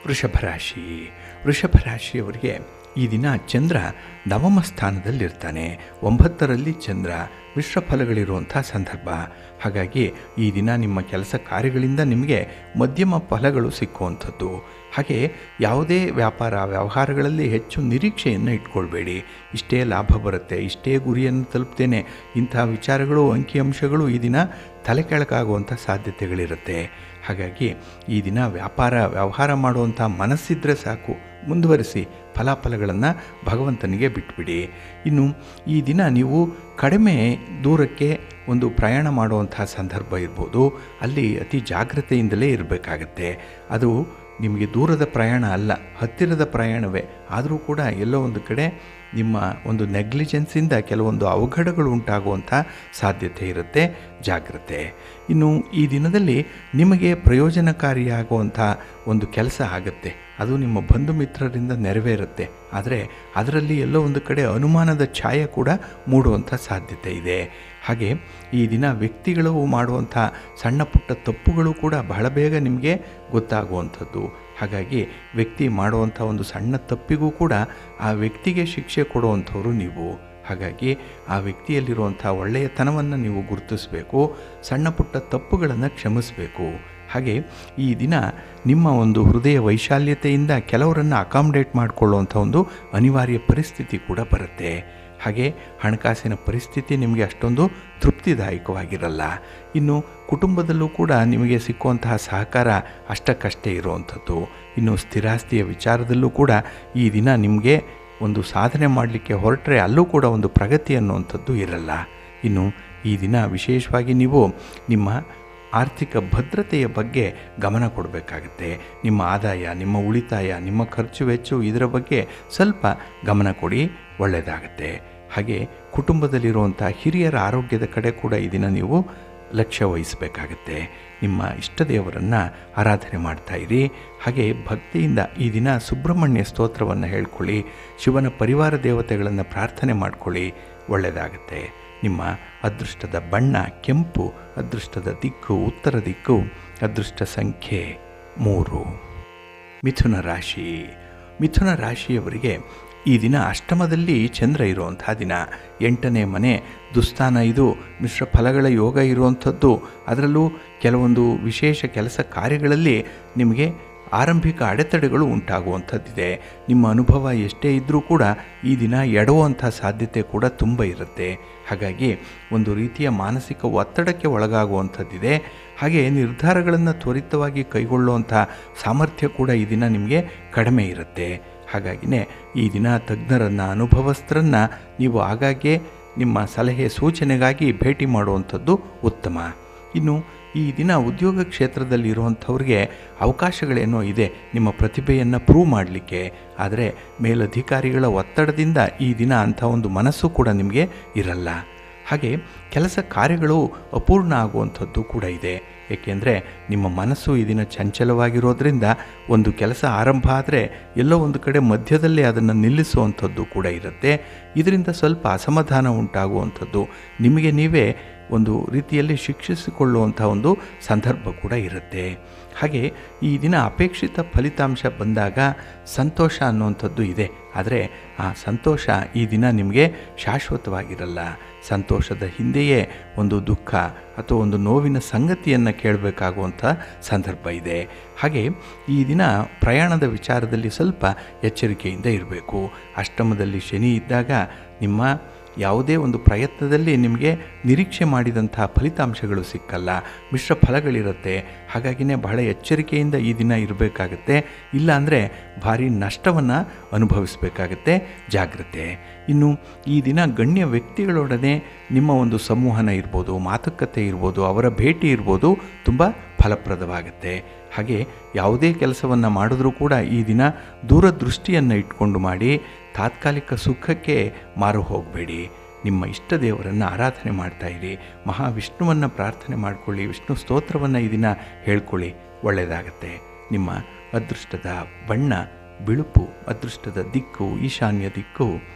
ವೃಷಭರಾಶಿ. ವೃಷಭರಾಶಿಯವರಿಗೆ ಈ ದಿನ ಚಂದ್ರ ನವಮ ಸ್ಥಾನದಲ್ಲಿರ್ತಾನೆ. 9ರಲ್ಲಿ ಚಂದ್ರ, ಮಿಶ್ರ ಫಲಗಳಿರುವಂಥ ಸಂದರ್ಭ. ಹಾಗಾಗಿ ಈ ದಿನ ನಿಮ್ಮ ಕೆಲಸ ಕಾರ್ಯಗಳಿಂದ ನಿಮಗೆ ಮಧ್ಯಮ ಫಲಗಳು ಸಿಕ್ಕುವಂಥದ್ದು. ಹಾಗೆ ಯಾವುದೇ ವ್ಯವಹಾರಗಳಲ್ಲಿ ಹೆಚ್ಚು ನಿರೀಕ್ಷೆಯನ್ನು ಇಟ್ಕೊಳ್ಬೇಡಿ. ಇಷ್ಟೇ ಲಾಭ ಬರುತ್ತೆ, ಇಷ್ಟೇ ಗುರಿಯನ್ನು ತಲುಪ್ತೇನೆ, ಇಂಥ ವಿಚಾರಗಳು, ಅಂಕಿಅಂಶಗಳು ಈ ದಿನ ತಲೆ ಕೆಳಗಾಗುವಂಥ ಸಾಧ್ಯತೆಗಳಿರುತ್ತೆ. ಹಾಗಾಗಿ ಈ ದಿನ ವ್ಯವಹಾರ ಮಾಡುವಂಥ ಮನಸ್ಸಿದ್ರೆ ಸಾಕು, ಮುಂದುವರಿಸಿ, ಫಲಾಫಲಗಳನ್ನು ಭಗವಂತನಿಗೆ ಬಿಟ್ಬಿಡಿ. ಇನ್ನು ಈ ದಿನ ನೀವು ಕಡಿಮೆ ದೂರಕ್ಕೆ ಒಂದು ಪ್ರಯಾಣ ಮಾಡುವಂಥ ಸಂದರ್ಭ ಇರ್ಬೋದು. ಅಲ್ಲಿ ಅತಿ ಜಾಗ್ರತೆಯಿಂದಲೇ ಇರಬೇಕಾಗತ್ತೆ. ಅದು ನಿಮಗೆ ದೂರದ ಪ್ರಯಾಣ ಅಲ್ಲ, ಹತ್ತಿರದ ಪ್ರಯಾಣವೇ. ಆದರೂ ಕೂಡ ಎಲ್ಲೋ ಒಂದು ಕಡೆ ನಿಮ್ಮ ಒಂದು ನೆಗ್ಲಿಜೆನ್ಸಿಂದ ಕೆಲವೊಂದು ಅವಘಡಗಳು ಉಂಟಾಗುವಂಥ ಸಾಧ್ಯತೆ ಇರುತ್ತೆ. ಜಾಗ್ರತೆ. ಇನ್ನು ಈ ದಿನದಲ್ಲಿ ನಿಮಗೆ ಪ್ರಯೋಜನಕಾರಿಯಾಗುವಂಥ ಒಂದು ಕೆಲಸ ಆಗುತ್ತೆ. ಅದು ನಿಮ್ಮ ಬಂಧು ಮಿತ್ರರಿಂದ ನೆರವೇರುತ್ತೆ. ಆದರೆ ಅದರಲ್ಲಿ ಎಲ್ಲೋ ಒಂದು ಕಡೆ ಅನುಮಾನದ ಛಾಯೆ ಕೂಡ ಮೂಡುವಂಥ ಸಾಧ್ಯತೆ ಇದೆ. ಹಾಗೆ ಈ ದಿನ ವ್ಯಕ್ತಿಗಳು ಮಾಡುವಂಥ ಸಣ್ಣ ಪುಟ್ಟ ತಪ್ಪುಗಳು ಕೂಡ ಬಹಳ ಬೇಗ ನಿಮಗೆ ಗೊತ್ತಾಗುವಂಥದ್ದು. ಹಾಗಾಗಿ ವ್ಯಕ್ತಿ ಮಾಡುವಂಥ ಒಂದು ಸಣ್ಣ ತಪ್ಪಿಗೂ ಕೂಡ ಆ ವ್ಯಕ್ತಿಗೆ ಶಿಕ್ಷೆ ಕೊಡುವಂಥವ್ರು ನೀವು. ಹಾಗಾಗಿ ಆ ವ್ಯಕ್ತಿಯಲ್ಲಿರುವಂಥ ಒಳ್ಳೆಯತನವನ್ನು ನೀವು ಗುರುತಿಸಬೇಕು. ಸಣ್ಣ ಪುಟ್ಟ ತಪ್ಪುಗಳನ್ನು ಕ್ಷಮಿಸಬೇಕು. ಹಾಗೆ ಈ ದಿನ ನಿಮ್ಮ ಒಂದು ಹೃದಯ ವೈಶಾಲ್ಯತೆಯಿಂದ ಕೆಲವರನ್ನು ಅಕಾಮಡೇಟ್ ಮಾಡಿಕೊಳ್ಳುವಂಥ ಒಂದು ಅನಿವಾರ್ಯ ಪರಿಸ್ಥಿತಿ ಕೂಡ ಬರುತ್ತೆ. ಹಾಗೆ ಹಣಕಾಸಿನ ಪರಿಸ್ಥಿತಿ ನಿಮಗೆ ಅಷ್ಟೊಂದು ತೃಪ್ತಿದಾಯಕವಾಗಿರಲ್ಲ. ಇನ್ನು ಕುಟುಂಬದಲ್ಲೂ ಕೂಡ ನಿಮಗೆ ಸಿಕ್ಕುವಂತಹ ಸಹಕಾರ ಅಷ್ಟಕ್ಕಷ್ಟೇ ಇರುವಂಥದ್ದು. ಇನ್ನು ಸ್ಥಿರಾಸ್ತಿಯ ವಿಚಾರದಲ್ಲೂ ಕೂಡ ಈ ದಿನ ನಿಮಗೆ ಒಂದು ಸಾಧನೆ ಮಾಡಲಿಕ್ಕೆ ಹೊರಟ್ರೆ ಅಲ್ಲೂ ಕೂಡ ಒಂದು ಪ್ರಗತಿ ಅನ್ನುವಂಥದ್ದು ಇರಲ್ಲ. ಇನ್ನು ಈ ದಿನ ವಿಶೇಷವಾಗಿ ನೀವು ನಿಮ್ಮ ಆರ್ಥಿಕ ಭದ್ರತೆಯ ಬಗ್ಗೆ ಗಮನ ಕೊಡಬೇಕಾಗುತ್ತೆ. ನಿಮ್ಮ ಆದಾಯ, ನಿಮ್ಮ ಉಳಿತಾಯ, ನಿಮ್ಮ ಖರ್ಚು ವೆಚ್ಚ ಇದರ ಬಗ್ಗೆ ಸ್ವಲ್ಪ ಗಮನ ಕೊಡಿ, ಒಳ್ಳೆಯದಾಗುತ್ತೆ. ಹಾಗೆ ಕುಟುಂಬದಲ್ಲಿರುವಂಥ ಹಿರಿಯರ ಆರೋಗ್ಯದ ಕಡೆ ಕೂಡ ಈ ದಿನ ನೀವು ಲಕ್ಷ್ಯ ವಹಿಸಬೇಕಾಗತ್ತೆ. ನಿಮ್ಮ ಇಷ್ಟ ದೇವರನ್ನು ಆರಾಧನೆ ಮಾಡ್ತಾಯಿರಿ. ಹಾಗೆ ಭಕ್ತಿಯಿಂದ ಈ ದಿನ ಸುಬ್ರಹ್ಮಣ್ಯ ಸ್ತೋತ್ರವನ್ನು ಹೇಳ್ಕೊಳ್ಳಿ. ಶಿವನ ಪರಿವಾರ ದೇವತೆಗಳನ್ನು ಪ್ರಾರ್ಥನೆ ಮಾಡ್ಕೊಳ್ಳಿ, ಒಳ್ಳೆಯದಾಗುತ್ತೆ. ನಿಮ್ಮ ಅದೃಷ್ಟದ ಬಣ್ಣ ಕೆಂಪು, ಅದೃಷ್ಟದ ದಿಕ್ಕು ಉತ್ತರ ದಿಕ್ಕು, ಅದೃಷ್ಟ ಸಂಖ್ಯೆ 3. ಮಿಥುನ ರಾಶಿ. ಮಿಥುನ ರಾಶಿಯವರಿಗೆ ಈ ದಿನ ಅಷ್ಟಮದಲ್ಲಿ ಚಂದ್ರ ಇರುವಂಥ ದಿನ. 8ನೇ ಮನೆ ದುಸ್ಥಾನ. ಇದು ಮಿಶ್ರ ಫಲಗಳ ಯೋಗ ಇರುವಂಥದ್ದು. ಅದರಲ್ಲೂ ಕೆಲವೊಂದು ವಿಶೇಷ ಕೆಲಸ ಕಾರ್ಯಗಳಲ್ಲಿ ನಿಮಗೆ ಆರಂಭಿಕ ಅಡೆತಡೆಗಳು ಉಂಟಾಗುವಂಥದ್ದಿದೆ. ನಿಮ್ಮ ಅನುಭವ ಎಷ್ಟೇ ಇದ್ದರೂ ಕೂಡ ಈ ದಿನ ಎಡುವಂಥ ಸಾಧ್ಯತೆ ಕೂಡ ತುಂಬ ಇರುತ್ತೆ. ಹಾಗಾಗಿ ಒಂದು ರೀತಿಯ ಮಾನಸಿಕ ಒತ್ತಡಕ್ಕೆ ಒಳಗಾಗುವಂಥದ್ದಿದೆ. ಹಾಗೆ ನಿರ್ಧಾರಗಳನ್ನು ತ್ವರಿತವಾಗಿ ಕೈಗೊಳ್ಳುವಂಥ ಸಾಮರ್ಥ್ಯ ಕೂಡ ಈ ದಿನ ನಿಮಗೆ ಕಡಿಮೆ ಇರುತ್ತೆ. ಹಾಗಾಗಿಯೇ ಈ ದಿನ ತಜ್ಞರನ್ನು, ಅನುಭವಸ್ಥರನ್ನು ನೀವು ಆಗಾಗ್ಗೆ ನಿಮ್ಮ ಸಲಹೆ ಸೂಚನೆಗಾಗಿ ಭೇಟಿ ಮಾಡುವಂಥದ್ದು ಉತ್ತಮ. ಇನ್ನು ಈ ದಿನ ಉದ್ಯೋಗ ಕ್ಷೇತ್ರದಲ್ಲಿ ಇರುವಂಥವ್ರಿಗೆ ಅವಕಾಶಗಳೇನೋ ಇದೆ ನಿಮ್ಮ ಪ್ರತಿಭೆಯನ್ನು ಪ್ರೂವ್ ಮಾಡಲಿಕ್ಕೆ. ಆದರೆ ಮೇಲಧಿಕಾರಿಗಳ ಒತ್ತಡದಿಂದ ಈ ದಿನ ಅಂಥ ಒಂದು ಮನಸ್ಸು ಕೂಡ ನಿಮಗೆ ಇರಲ್ಲ. ಹಾಗೆ ಕೆಲಸ ಕಾರ್ಯಗಳು ಅಪೂರ್ಣ ಆಗುವಂಥದ್ದು ಕೂಡ ಇದೆ. ಏಕೆಂದರೆ ನಿಮ್ಮ ಮನಸ್ಸು ಈ ದಿನ ಚಂಚಲವಾಗಿರೋದ್ರಿಂದ ಒಂದು ಕೆಲಸ ಆರಂಭ ಆದರೆ ಎಲ್ಲೋ ಒಂದು ಕಡೆ ಮಧ್ಯದಲ್ಲೇ ಅದನ್ನು ನಿಲ್ಲಿಸುವಂಥದ್ದು ಕೂಡ ಇರುತ್ತೆ. ಇದರಿಂದ ಸ್ವಲ್ಪ ಅಸಮಾಧಾನ ಉಂಟಾಗುವಂಥದ್ದು, ನಿಮಗೆ ನೀವೇ ಒಂದು ರೀತಿಯಲ್ಲಿ ಶಿಕ್ಷಿಸಿಕೊಳ್ಳುವಂಥ ಒಂದು ಸಂದರ್ಭ ಕೂಡ ಇರುತ್ತೆ. ಹಾಗೆ ಈ ದಿನ ಅಪೇಕ್ಷಿತ ಫಲಿತಾಂಶ ಬಂದಾಗ ಸಂತೋಷ ಅನ್ನುವಂಥದ್ದು ಇದೆ. ಆದರೆ ಆ ಸಂತೋಷ ಈ ದಿನ ನಿಮಗೆ ಶಾಶ್ವತವಾಗಿರಲ್ಲ. ಸಂತೋಷದ ಹಿಂದೆಯೇ ಒಂದು ದುಃಖ ಅಥವಾ ಒಂದು ನೋವಿನ ಸಂಗತಿಯನ್ನು ಕೇಳಬೇಕಾಗುವಂಥ ಸಂದರ್ಭ ಇದೆ. ಹಾಗೆ ಈ ದಿನ ಪ್ರಯಾಣದ ವಿಚಾರದಲ್ಲಿ ಸ್ವಲ್ಪ ಎಚ್ಚರಿಕೆಯಿಂದ ಇರಬೇಕು. ಅಷ್ಟಮದಲ್ಲಿ ಶನಿ ಇದ್ದಾಗ ನಿಮ್ಮ ಯಾವುದೇ ಒಂದು ಪ್ರಯತ್ನದಲ್ಲಿ ನಿಮಗೆ ನಿರೀಕ್ಷೆ ಮಾಡಿದಂಥ ಫಲಿತಾಂಶಗಳು ಸಿಕ್ಕಲ್ಲ, ಮಿಶ್ರ ಫಲಗಳಿರುತ್ತೆ. ಹಾಗಾಗಿಯೇ ಬಹಳ ಎಚ್ಚರಿಕೆಯಿಂದ ಈ ದಿನ ಇರಬೇಕಾಗತ್ತೆ. ಇಲ್ಲಾಂದರೆ ಭಾರಿ ನಷ್ಟವನ್ನು ಅನುಭವಿಸಬೇಕಾಗತ್ತೆ. ಜಾಗ್ರತೆ. ಇನ್ನು ಈ ದಿನ ಗಣ್ಯ ವ್ಯಕ್ತಿಗಳೊಡನೆ ನಿಮ್ಮ ಒಂದು ಸಂವಹನ ಇರ್ಬೋದು, ಮಾತುಕತೆ ಇರ್ಬೋದು, ಅವರ ಭೇಟಿ ಇರ್ಬೋದು, ತುಂಬ ಫಲಪ್ರದವಾಗುತ್ತೆ. ಹಾಗೆ ಯಾವುದೇ ಕೆಲಸವನ್ನು ಮಾಡಿದ್ರೂ ಕೂಡ ಈ ದಿನ ದೂರದೃಷ್ಟಿಯನ್ನು ಇಟ್ಕೊಂಡು ಮಾಡಿ. ತಾತ್ಕಾಲಿಕ ಸುಖಕ್ಕೆ ಮಾರು ಹೋಗಬೇಡಿ. ನಿಮ್ಮ ಇಷ್ಟ ದೇವರನ್ನು ಆರಾಧನೆ ಮಾಡ್ತಾಯಿರಿ. ಮಹಾವಿಷ್ಣುವನ್ನು ಪ್ರಾರ್ಥನೆ ಮಾಡಿಕೊಳ್ಳಿ. ವಿಷ್ಣು ಸ್ತೋತ್ರವನ್ನು ಈ ದಿನ ಹೇಳ್ಕೊಳ್ಳಿ, ಒಳ್ಳೆಯದಾಗತ್ತೆ. ನಿಮ್ಮ ಅದೃಷ್ಟದ ಬಣ್ಣ ಬಿಳುಪು, ಅದೃಷ್ಟದ ದಿಕ್ಕು ಈಶಾನ್ಯ ದಿಕ್ಕು,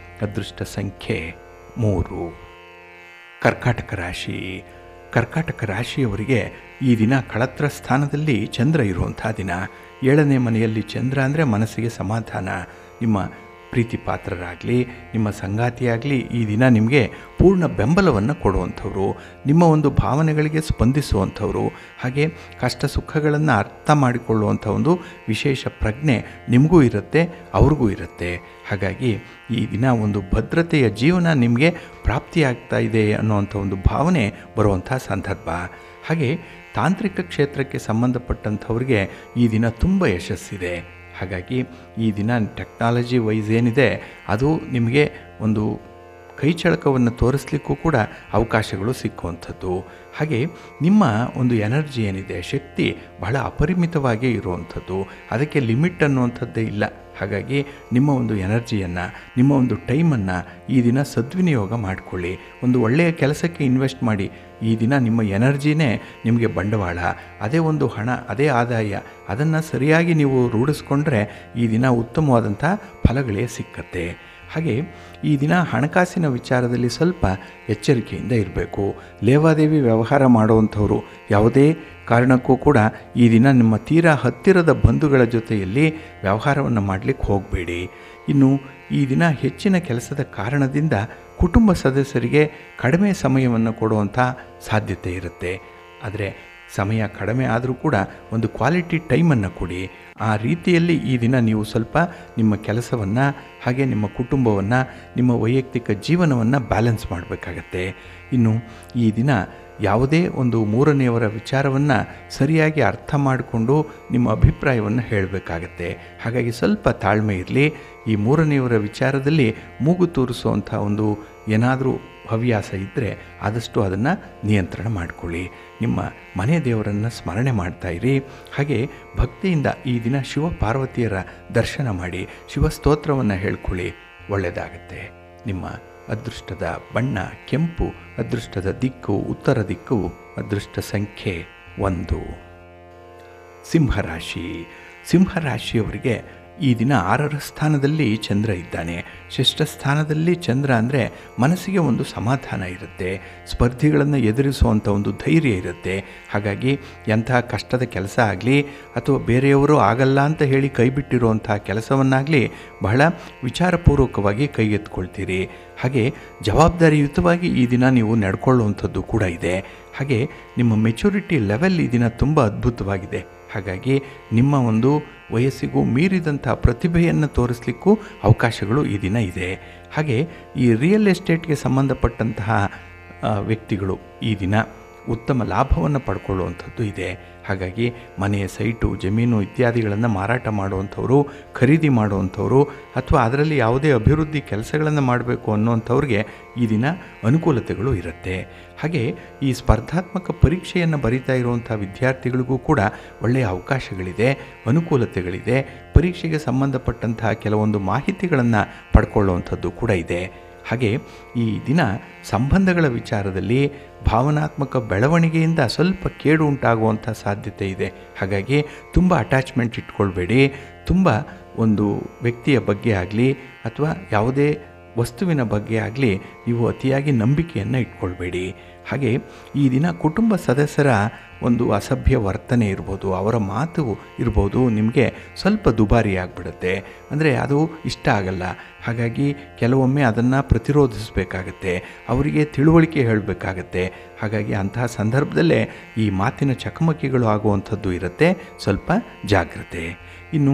ಅದೃಷ್ಟ ಸಂಖ್ಯೆ 3. ಕರ್ಕಾಟಕ ರಾಶಿ. ಕರ್ಕಾಟಕ ರಾಶಿಯವರಿಗೆ ಈ ದಿನ ಕಳತ್ರ ಸ್ಥಾನದಲ್ಲಿ ಚಂದ್ರ ಇರುವಂಥ ದಿನ. 7ನೇ ಮನೆಯಲ್ಲಿ ಚಂದ್ರ ಅಂದರೆ ಮನಸ್ಸಿಗೆ ಸಮಾಧಾನ. ನಿಮ್ಮ ಪ್ರೀತಿ ಪಾತ್ರರಾಗಲಿ, ನಿಮ್ಮ ಸಂಗಾತಿಯಾಗಲಿ ಈ ದಿನ ನಿಮಗೆ ಪೂರ್ಣ ಬೆಂಬಲವನ್ನು ಕೊಡುವಂಥವ್ರು, ನಿಮ್ಮ ಒಂದು ಭಾವನೆಗಳಿಗೆ ಸ್ಪಂದಿಸುವಂಥವ್ರು, ಹಾಗೆ ಕಷ್ಟ ಸುಖಗಳನ್ನು ಅರ್ಥ ಮಾಡಿಕೊಳ್ಳುವಂಥ ಒಂದು ವಿಶೇಷ ಪ್ರಜ್ಞೆ ನಿಮಗೂ ಇರುತ್ತೆ, ಅವ್ರಿಗೂ ಇರುತ್ತೆ. ಹಾಗಾಗಿ ಈ ದಿನ ಒಂದು ಭದ್ರತೆಯ ಜೀವನ ನಿಮಗೆ ಪ್ರಾಪ್ತಿಯಾಗ್ತಾ ಇದೆ ಅನ್ನುವಂಥ ಒಂದು ಭಾವನೆ ಬರುವಂಥ ಸಂದರ್ಭ. ಹಾಗೆ ತಾಂತ್ರಿಕ ಕ್ಷೇತ್ರಕ್ಕೆ ಸಂಬಂಧಪಟ್ಟಂಥವ್ರಿಗೆ ಈ ದಿನ ತುಂಬ ಯಶಸ್ಸಿದೆ. ಹಾಗಾಗಿ ಈ ದಿನ ಟೆಕ್ನಾಲಜಿ ವೈಸ್ ಏನಿದೆ ಅದು ನಿಮಗೆ ಒಂದು ಕೈಚಳಕವನ್ನು ತೋರಿಸ್ಲಿಕ್ಕೂ ಕೂಡ ಅವಕಾಶಗಳು ಸಿಕ್ಕುವಂಥದ್ದು. ಹಾಗೆ ನಿಮ್ಮ ಒಂದು ಎನರ್ಜಿ ಏನಿದೆ, ಶಕ್ತಿ ಬಹಳ ಅಪರಿಮಿತವಾಗಿ ಇರುವಂಥದ್ದು, ಅದಕ್ಕೆ ಲಿಮಿಟ್ ಅನ್ನುವಂಥದ್ದೇ ಇಲ್ಲ. ಹಾಗಾಗಿ ನಿಮ್ಮ ಒಂದು ಎನರ್ಜಿಯನ್ನು, ನಿಮ್ಮ ಒಂದು ಟೈಮನ್ನು ಈ ದಿನ ಸದ್ವಿನಿಯೋಗ ಮಾಡಿಕೊಳ್ಳಿ. ಒಂದು ಒಳ್ಳೆಯ ಕೆಲಸಕ್ಕೆ ಇನ್ವೆಸ್ಟ್ ಮಾಡಿ. ಈ ದಿನ ನಿಮ್ಮ ಎನರ್ಜಿನೇ ನಿಮಗೆ ಬಂಡವಾಳ, ಅದೇ ಒಂದು ಹಣ, ಅದೇ ಆದಾಯ. ಅದನ್ನು ಸರಿಯಾಗಿ ನೀವು ರೂಢಿಸ್ಕೊಂಡ್ರೆ ಈ ದಿನ ಉತ್ತಮವಾದಂಥ ಫಲಗಳೇ ಸಿಕ್ಕತ್ತೆ. ಹಾಗೆ ಈ ದಿನ ಹಣಕಾಸಿನ ವಿಚಾರದಲ್ಲಿ ಸ್ವಲ್ಪ ಎಚ್ಚರಿಕೆಯಿಂದ ಇರಬೇಕು. ಲೇವಾದೇವಿ ವ್ಯವಹಾರ ಮಾಡುವಂಥವರು ಯಾವುದೇ ಕಾರಣಕ್ಕೂ ಕೂಡ ಈ ದಿನ ನಿಮ್ಮ ತೀರಾ ಹತ್ತಿರದ ಬಂಧುಗಳ ಜೊತೆಯಲ್ಲಿ ವ್ಯವಹಾರವನ್ನು ಮಾಡಲಿಕ್ಕೆ ಹೋಗಬೇಡಿ. ಇನ್ನು ಈ ದಿನ ಹೆಚ್ಚಿನ ಕೆಲಸದ ಕಾರಣದಿಂದ ಕುಟುಂಬ ಸದಸ್ಯರಿಗೆ ಕಡಿಮೆ ಸಮಯವನ್ನು ಕೊಡುವಂಥ ಸಾಧ್ಯತೆ ಇರುತ್ತೆ. ಆದರೆ ಸಮಯ ಕಡಿಮೆ ಆದರೂ ಕೂಡ ಒಂದು ಕ್ವಾಲಿಟಿ ಟೈಮನ್ನು ಕೊಡಿ. ಆ ರೀತಿಯಲ್ಲಿ ಈ ದಿನ ನೀವು ಸ್ವಲ್ಪ ನಿಮ್ಮ ಕೆಲಸವನ್ನು, ಹಾಗೆ ನಿಮ್ಮ ಕುಟುಂಬವನ್ನು, ನಿಮ್ಮ ವೈಯಕ್ತಿಕ ಜೀವನವನ್ನು ಬ್ಯಾಲೆನ್ಸ್ ಮಾಡಬೇಕಾಗತ್ತೆ. ಇನ್ನು ಈ ದಿನ ಯಾವುದೇ ಒಂದು ಮೂರನೆಯವರ ವಿಚಾರವನ್ನು ಸರಿಯಾಗಿ ಅರ್ಥ ಮಾಡಿಕೊಂಡು ನಿಮ್ಮ ಅಭಿಪ್ರಾಯವನ್ನು ಹೇಳಬೇಕಾಗತ್ತೆ. ಹಾಗಾಗಿ ಸ್ವಲ್ಪ ತಾಳ್ಮೆ ಇರಲಿ. ಈ ಮೂರನೆಯವರ ವಿಚಾರದಲ್ಲಿ ಮೂಗು ತೂರಿಸುವಂಥ ಒಂದು ಏನಾದರೂ ಹವ್ಯಾಸ ಇದ್ದರೆ ಆದಷ್ಟು ಅದನ್ನು ನಿಯಂತ್ರಣ ಮಾಡಿಕೊಳ್ಳಿ. ನಿಮ್ಮ ಮನೆ ದೇವರನ್ನು ಸ್ಮರಣೆ ಮಾಡ್ತಾಯಿರಿ. ಹಾಗೆ ಭಕ್ತಿಯಿಂದ ಈ ದಿನ ಶಿವ ಪಾರ್ವತಿಯರ ದರ್ಶನ ಮಾಡಿ ಶಿವಸ್ತೋತ್ರವನ್ನು ಹೇಳ್ಕೊಳ್ಳಿ, ಒಳ್ಳೆಯದಾಗತ್ತೆ. ನಿಮ್ಮ ಅದೃಷ್ಟದ ಬಣ್ಣ ಕೆಂಪು, ಅದೃಷ್ಟದ ದಿಕ್ಕು ಉತ್ತರ ದಿಕ್ಕು, ಅದೃಷ್ಟ ಸಂಖ್ಯೆ 1. ಸಿಂಹರಾಶಿ. ಸಿಂಹರಾಶಿಯವರಿಗೆ ಈ ದಿನ 6ರ ಸ್ಥಾನದಲ್ಲಿ ಚಂದ್ರ ಇದ್ದಾನೆ. ಷಷ್ಠ ಸ್ಥಾನದಲ್ಲಿ ಚಂದ್ರ ಅಂದರೆ ಮನಸ್ಸಿಗೆ ಒಂದು ಸಮಾಧಾನ ಇರುತ್ತೆ, ಸ್ಪರ್ಧಿಗಳನ್ನು ಎದುರಿಸುವಂಥ ಒಂದು ಧೈರ್ಯ ಇರುತ್ತೆ. ಹಾಗಾಗಿ ಎಂಥ ಕಷ್ಟದ ಕೆಲಸ ಆಗಲಿ ಅಥವಾ ಬೇರೆಯವರು ಆಗಲ್ಲ ಅಂತ ಹೇಳಿ ಕೈಬಿಟ್ಟಿರುವಂಥ ಕೆಲಸವನ್ನಾಗಲಿ ಬಹಳ ವಿಚಾರಪೂರ್ವಕವಾಗಿ ಕೈಗೆತ್ಕೊಳ್ತೀರಿ. ಹಾಗೆ ಜವಾಬ್ದಾರಿಯುತವಾಗಿ ಈ ದಿನ ನೀವು ನಡ್ಕೊಳ್ಳುವಂಥದ್ದು ಕೂಡ ಇದೆ. ಹಾಗೆ ನಿಮ್ಮ ಮೆಚುರಿಟಿ ಲೆವೆಲ್ ಈ ದಿನ ತುಂಬ ಅದ್ಭುತವಾಗಿದೆ. ಹಾಗಾಗಿ ನಿಮ್ಮ ಒಂದು ವಯಸ್ಸಿಗೂ ಮೀರಿದಂಥ ಪ್ರತಿಭೆಯನ್ನು ತೋರಿಸಲಿಕ್ಕೂ ಅವಕಾಶಗಳು ಈ ದಿನ ಇದೆ. ಹಾಗೆ ಈ ರಿಯಲ್ ಎಸ್ಟೇಟ್ಗೆ ಸಂಬಂಧಪಟ್ಟಂತಹ ವ್ಯಕ್ತಿಗಳು ಈ ದಿನ ಉತ್ತಮ ಲಾಭವನ್ನು ಪಡ್ಕೊಳ್ಳುವಂಥದ್ದು ಇದೆ. ಹಾಗಾಗಿ ಮನೆ, ಸೈಟು, ಜಮೀನು ಇತ್ಯಾದಿಗಳನ್ನು ಮಾರಾಟ ಮಾಡುವಂಥವರು, ಖರೀದಿ ಮಾಡುವಂಥವರು ಅಥವಾ ಅದರಲ್ಲಿ ಯಾವುದೇ ಅಭಿವೃದ್ಧಿ ಕೆಲಸಗಳನ್ನು ಮಾಡಬೇಕು ಅನ್ನುವಂಥವ್ರಿಗೆ ಈ ದಿನ ಅನುಕೂಲತೆಗಳು ಇರುತ್ತೆ. ಹಾಗೆ ಈ ಸ್ಪರ್ಧಾತ್ಮಕ ಪರೀಕ್ಷೆಯನ್ನು ಬರೀತಾ ಇರುವಂಥ ವಿದ್ಯಾರ್ಥಿಗಳಿಗೂ ಕೂಡ ಒಳ್ಳೆಯ ಅವಕಾಶಗಳಿದೆ, ಅನುಕೂಲತೆಗಳಿದೆ. ಪರೀಕ್ಷೆಗೆ ಸಂಬಂಧಪಟ್ಟಂತಹ ಕೆಲವೊಂದು ಮಾಹಿತಿಗಳನ್ನು ಪಡ್ಕೊಳ್ಳುವಂಥದ್ದು ಕೂಡ ಇದೆ. ಹಾಗೆ ಈ ದಿನ ಸಂಬಂಧಗಳ ವಿಚಾರದಲ್ಲಿ ಭಾವನಾತ್ಮಕ ಬೆಳವಣಿಗೆಯಿಂದ ಸ್ವಲ್ಪ ಕೇಡು ಉಂಟಾಗುವಂಥ ಸಾಧ್ಯತೆ ಇದೆ. ಹಾಗಾಗಿ ತುಂಬ ಅಟ್ಯಾಚ್ಮೆಂಟ್ ಇಟ್ಕೊಳ್ಬೇಡಿ. ತುಂಬ ಒಂದು ವ್ಯಕ್ತಿಯ ಬಗ್ಗೆ ಆಗಲಿ ಅಥವಾ ಯಾವುದೇ ವಸ್ತುವಿನ ಬಗ್ಗೆ ಆಗಲಿ ನೀವು ಅತಿಯಾಗಿ ನಂಬಿಕೆಯನ್ನು ಇಟ್ಕೊಳ್ಬೇಡಿ. ಹಾಗೆ ಈ ದಿನ ಕುಟುಂಬ ಸದಸ್ಯರ ಒಂದು ಅಸಭ್ಯ ವರ್ತನೆ ಇರ್ಬೋದು, ಅವರ ಮಾತು ಇರ್ಬೋದು, ನಿಮಗೆ ಸ್ವಲ್ಪ ದುಬಾರಿ ಆಗಿಬಿಡುತ್ತೆ. ಅಂದರೆ ಅದು ಇಷ್ಟ ಆಗಲ್ಲ. ಹಾಗಾಗಿ ಕೆಲವೊಮ್ಮೆ ಅದನ್ನು ಪ್ರತಿರೋಧಿಸಬೇಕಾಗತ್ತೆ, ಅವರಿಗೆ ತಿಳುವಳಿಕೆ ಹೇಳಬೇಕಾಗತ್ತೆ. ಹಾಗಾಗಿ ಅಂತಹ ಸಂದರ್ಭದಲ್ಲೇ ಈ ಮಾತಿನ ಚಕಮಕಿಗಳು ಆಗುವಂಥದ್ದು ಇರುತ್ತೆ. ಸ್ವಲ್ಪ ಜಾಗ್ರತೆ. ಇನ್ನು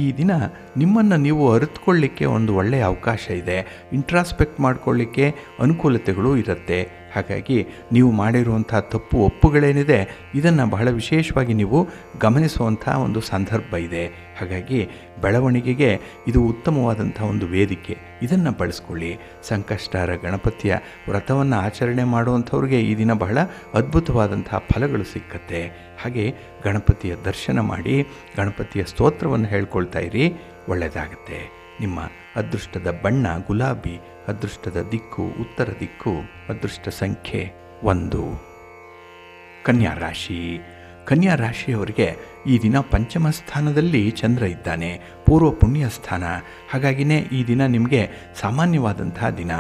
ಈ ದಿನ ನಿಮ್ಮನ್ನು ನೀವು ಅರಿತುಕೊಳ್ಳಿಕ್ಕೆ ಒಂದು ಒಳ್ಳೆಯ ಅವಕಾಶ ಇದೆ. ಇಂಟ್ರಾಸ್ಪೆಕ್ಟ್ ಮಾಡಿಕೊಳ್ಳಿಕ್ಕೆ ಅನುಕೂಲತೆಗಳು ಇರುತ್ತೆ. ಹಾಗಾಗಿ ನೀವು ಮಾಡಿರುವಂಥ ತಪ್ಪು ಒಪ್ಪುಗಳೇನಿದೆ ಇದನ್ನು ಬಹಳ ವಿಶೇಷವಾಗಿ ನೀವು ಗಮನಿಸುವಂಥ ಒಂದು ಸಂದರ್ಭ ಇದೆ. ಹಾಗಾಗಿ ಬೆಳವಣಿಗೆಗೆ ಇದು ಉತ್ತಮವಾದಂಥ ಒಂದು ವೇದಿಕೆ. ಇದನ್ನು ಬಳಸ್ಕೊಳ್ಳಿ. ಸಂಕಷ್ಟಹರ ಗಣಪತಿಯ ವ್ರತವನ್ನು ಆಚರಣೆ ಮಾಡುವಂಥವ್ರಿಗೆ ಈ ದಿನ ಬಹಳ ಅದ್ಭುತವಾದಂಥ ಫಲಗಳು ಸಿಕ್ಕತ್ತೆ. ಹಾಗೆ ಗಣಪತಿಯ ದರ್ಶನ ಮಾಡಿ ಗಣಪತಿಯ ಸ್ತೋತ್ರವನ್ನು ಹೇಳ್ಕೊಳ್ತಾ ಇರಿ, ಒಳ್ಳೆಯದಾಗುತ್ತೆ. ನಿಮ್ಮ ಅದೃಷ್ಟದ ಬಣ್ಣ ಗುಲಾಬಿ, ಅದೃಷ್ಟದ ದಿಕ್ಕು ಉತ್ತರ ದಿಕ್ಕು, ಅದೃಷ್ಟ ಸಂಖ್ಯೆ 1. ಕನ್ಯಾ ರಾಶಿ. ಕನ್ಯಾ ರಾಶಿಯವರಿಗೆ ಈ ದಿನ ಪಂಚಮ ಸ್ಥಾನದಲ್ಲಿ ಚಂದ್ರ ಇದ್ದಾನೆ, ಪೂರ್ವ ಪುಣ್ಯ ಸ್ಥಾನ. ಹಾಗಾಗಿಯೇ ಈ ದಿನ ನಿಮಗೆ ಸಾಮಾನ್ಯವಾದಂತಹ ದಿನ,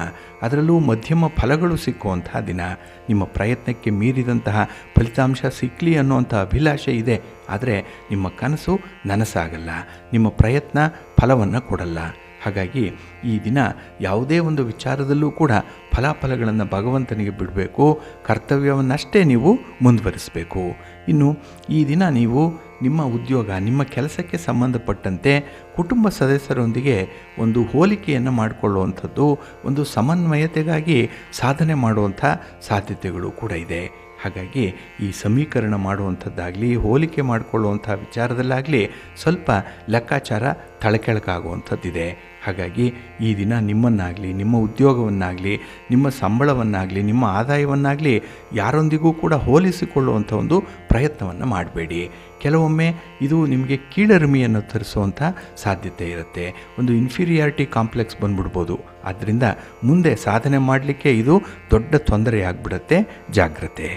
ಅದರಲ್ಲೂ ಮಧ್ಯಮ ಫಲಗಳು ಸಿಕ್ಕುವಂತಹ ದಿನ. ನಿಮ್ಮ ಪ್ರಯತ್ನಕ್ಕೆ ಮೀರಿದಂತಹ ಫಲಿತಾಂಶ ಸಿಕ್ಕಲಿ ಅನ್ನುವಂಥ ಅಭಿಲಾಷೆ ಇದೆ. ಆದರೆ ನಿಮ್ಮ ಕನಸು ನನಸಾಗಲ್ಲ, ನಿಮ್ಮ ಪ್ರಯತ್ನ ಫಲವನ್ನು ಕೊಡಲ್ಲ. ಹಾಗಾಗಿ ಈ ದಿನ ಯಾವುದೇ ಒಂದು ವಿಚಾರದಲ್ಲೂ ಕೂಡ ಫಲಾಫಲಗಳನ್ನು ಭಗವಂತನಿಗೆ ಬಿಡಬೇಕು, ಕರ್ತವ್ಯವನ್ನಷ್ಟೇ ನೀವು ಮುಂದುವರಿಸಬೇಕು. ಇನ್ನು ಈ ದಿನ ನೀವು ನಿಮ್ಮ ಉದ್ಯೋಗ, ನಿಮ್ಮ ಕೆಲಸಕ್ಕೆ ಸಂಬಂಧಪಟ್ಟಂತೆ ಕುಟುಂಬ ಸದಸ್ಯರೊಂದಿಗೆ ಒಂದು ಹೋಲಿಕೆಯನ್ನು ಮಾಡಿಕೊಳ್ಳುವಂಥದ್ದು, ಒಂದು ಸಮನ್ವಯತೆಗಾಗಿ ಸಾಧನೆ ಮಾಡುವಂಥ ಸಾಧ್ಯತೆಗಳು ಕೂಡ ಇದೆ. ಹಾಗಾಗಿ ಈ ಸಮೀಕರಣ ಮಾಡುವಂಥದ್ದಾಗಲಿ, ಹೋಲಿಕೆ ಮಾಡಿಕೊಳ್ಳುವಂಥ ವಿಚಾರದಲ್ಲಾಗಲಿ ಸ್ವಲ್ಪ ಲೆಕ್ಕಾಚಾರ ತಳಕೆಳಕಾಗುವಂಥದ್ದಿದೆ. ಹಾಗಾಗಿ ಈ ದಿನ ನಿಮ್ಮನ್ನಾಗಲಿ, ನಿಮ್ಮ ಉದ್ಯೋಗವನ್ನಾಗಲಿ, ನಿಮ್ಮ ಸಂಬಳವನ್ನಾಗಲಿ, ನಿಮ್ಮ ಆದಾಯವನ್ನಾಗಲಿ ಯಾರೊಂದಿಗೂ ಕೂಡ ಹೋಲಿಸಿಕೊಳ್ಳುವಂಥ ಒಂದು ಪ್ರಯತ್ನವನ್ನು ಮಾಡಬೇಡಿ. ಕೆಲವೊಮ್ಮೆ ಇದು ನಿಮಗೆ ಕೀಳರಿಮೆಯನ್ನು ತರಿಸುವಂಥ ಸಾಧ್ಯತೆ ಇರುತ್ತೆ. ಒಂದು ಇನ್ಫೀರಿಯಾರಿಟಿ ಕಾಂಪ್ಲೆಕ್ಸ್ ಬಂದ್ಬಿಡ್ಬೋದು. ಆದ್ದರಿಂದ ಮುಂದೆ ಸಾಧನೆ ಮಾಡಲಿಕ್ಕೆ ಇದು ದೊಡ್ಡ ತೊಂದರೆಯಾಗ್ಬಿಡುತ್ತೆ. ಜಾಗ್ರತೆ.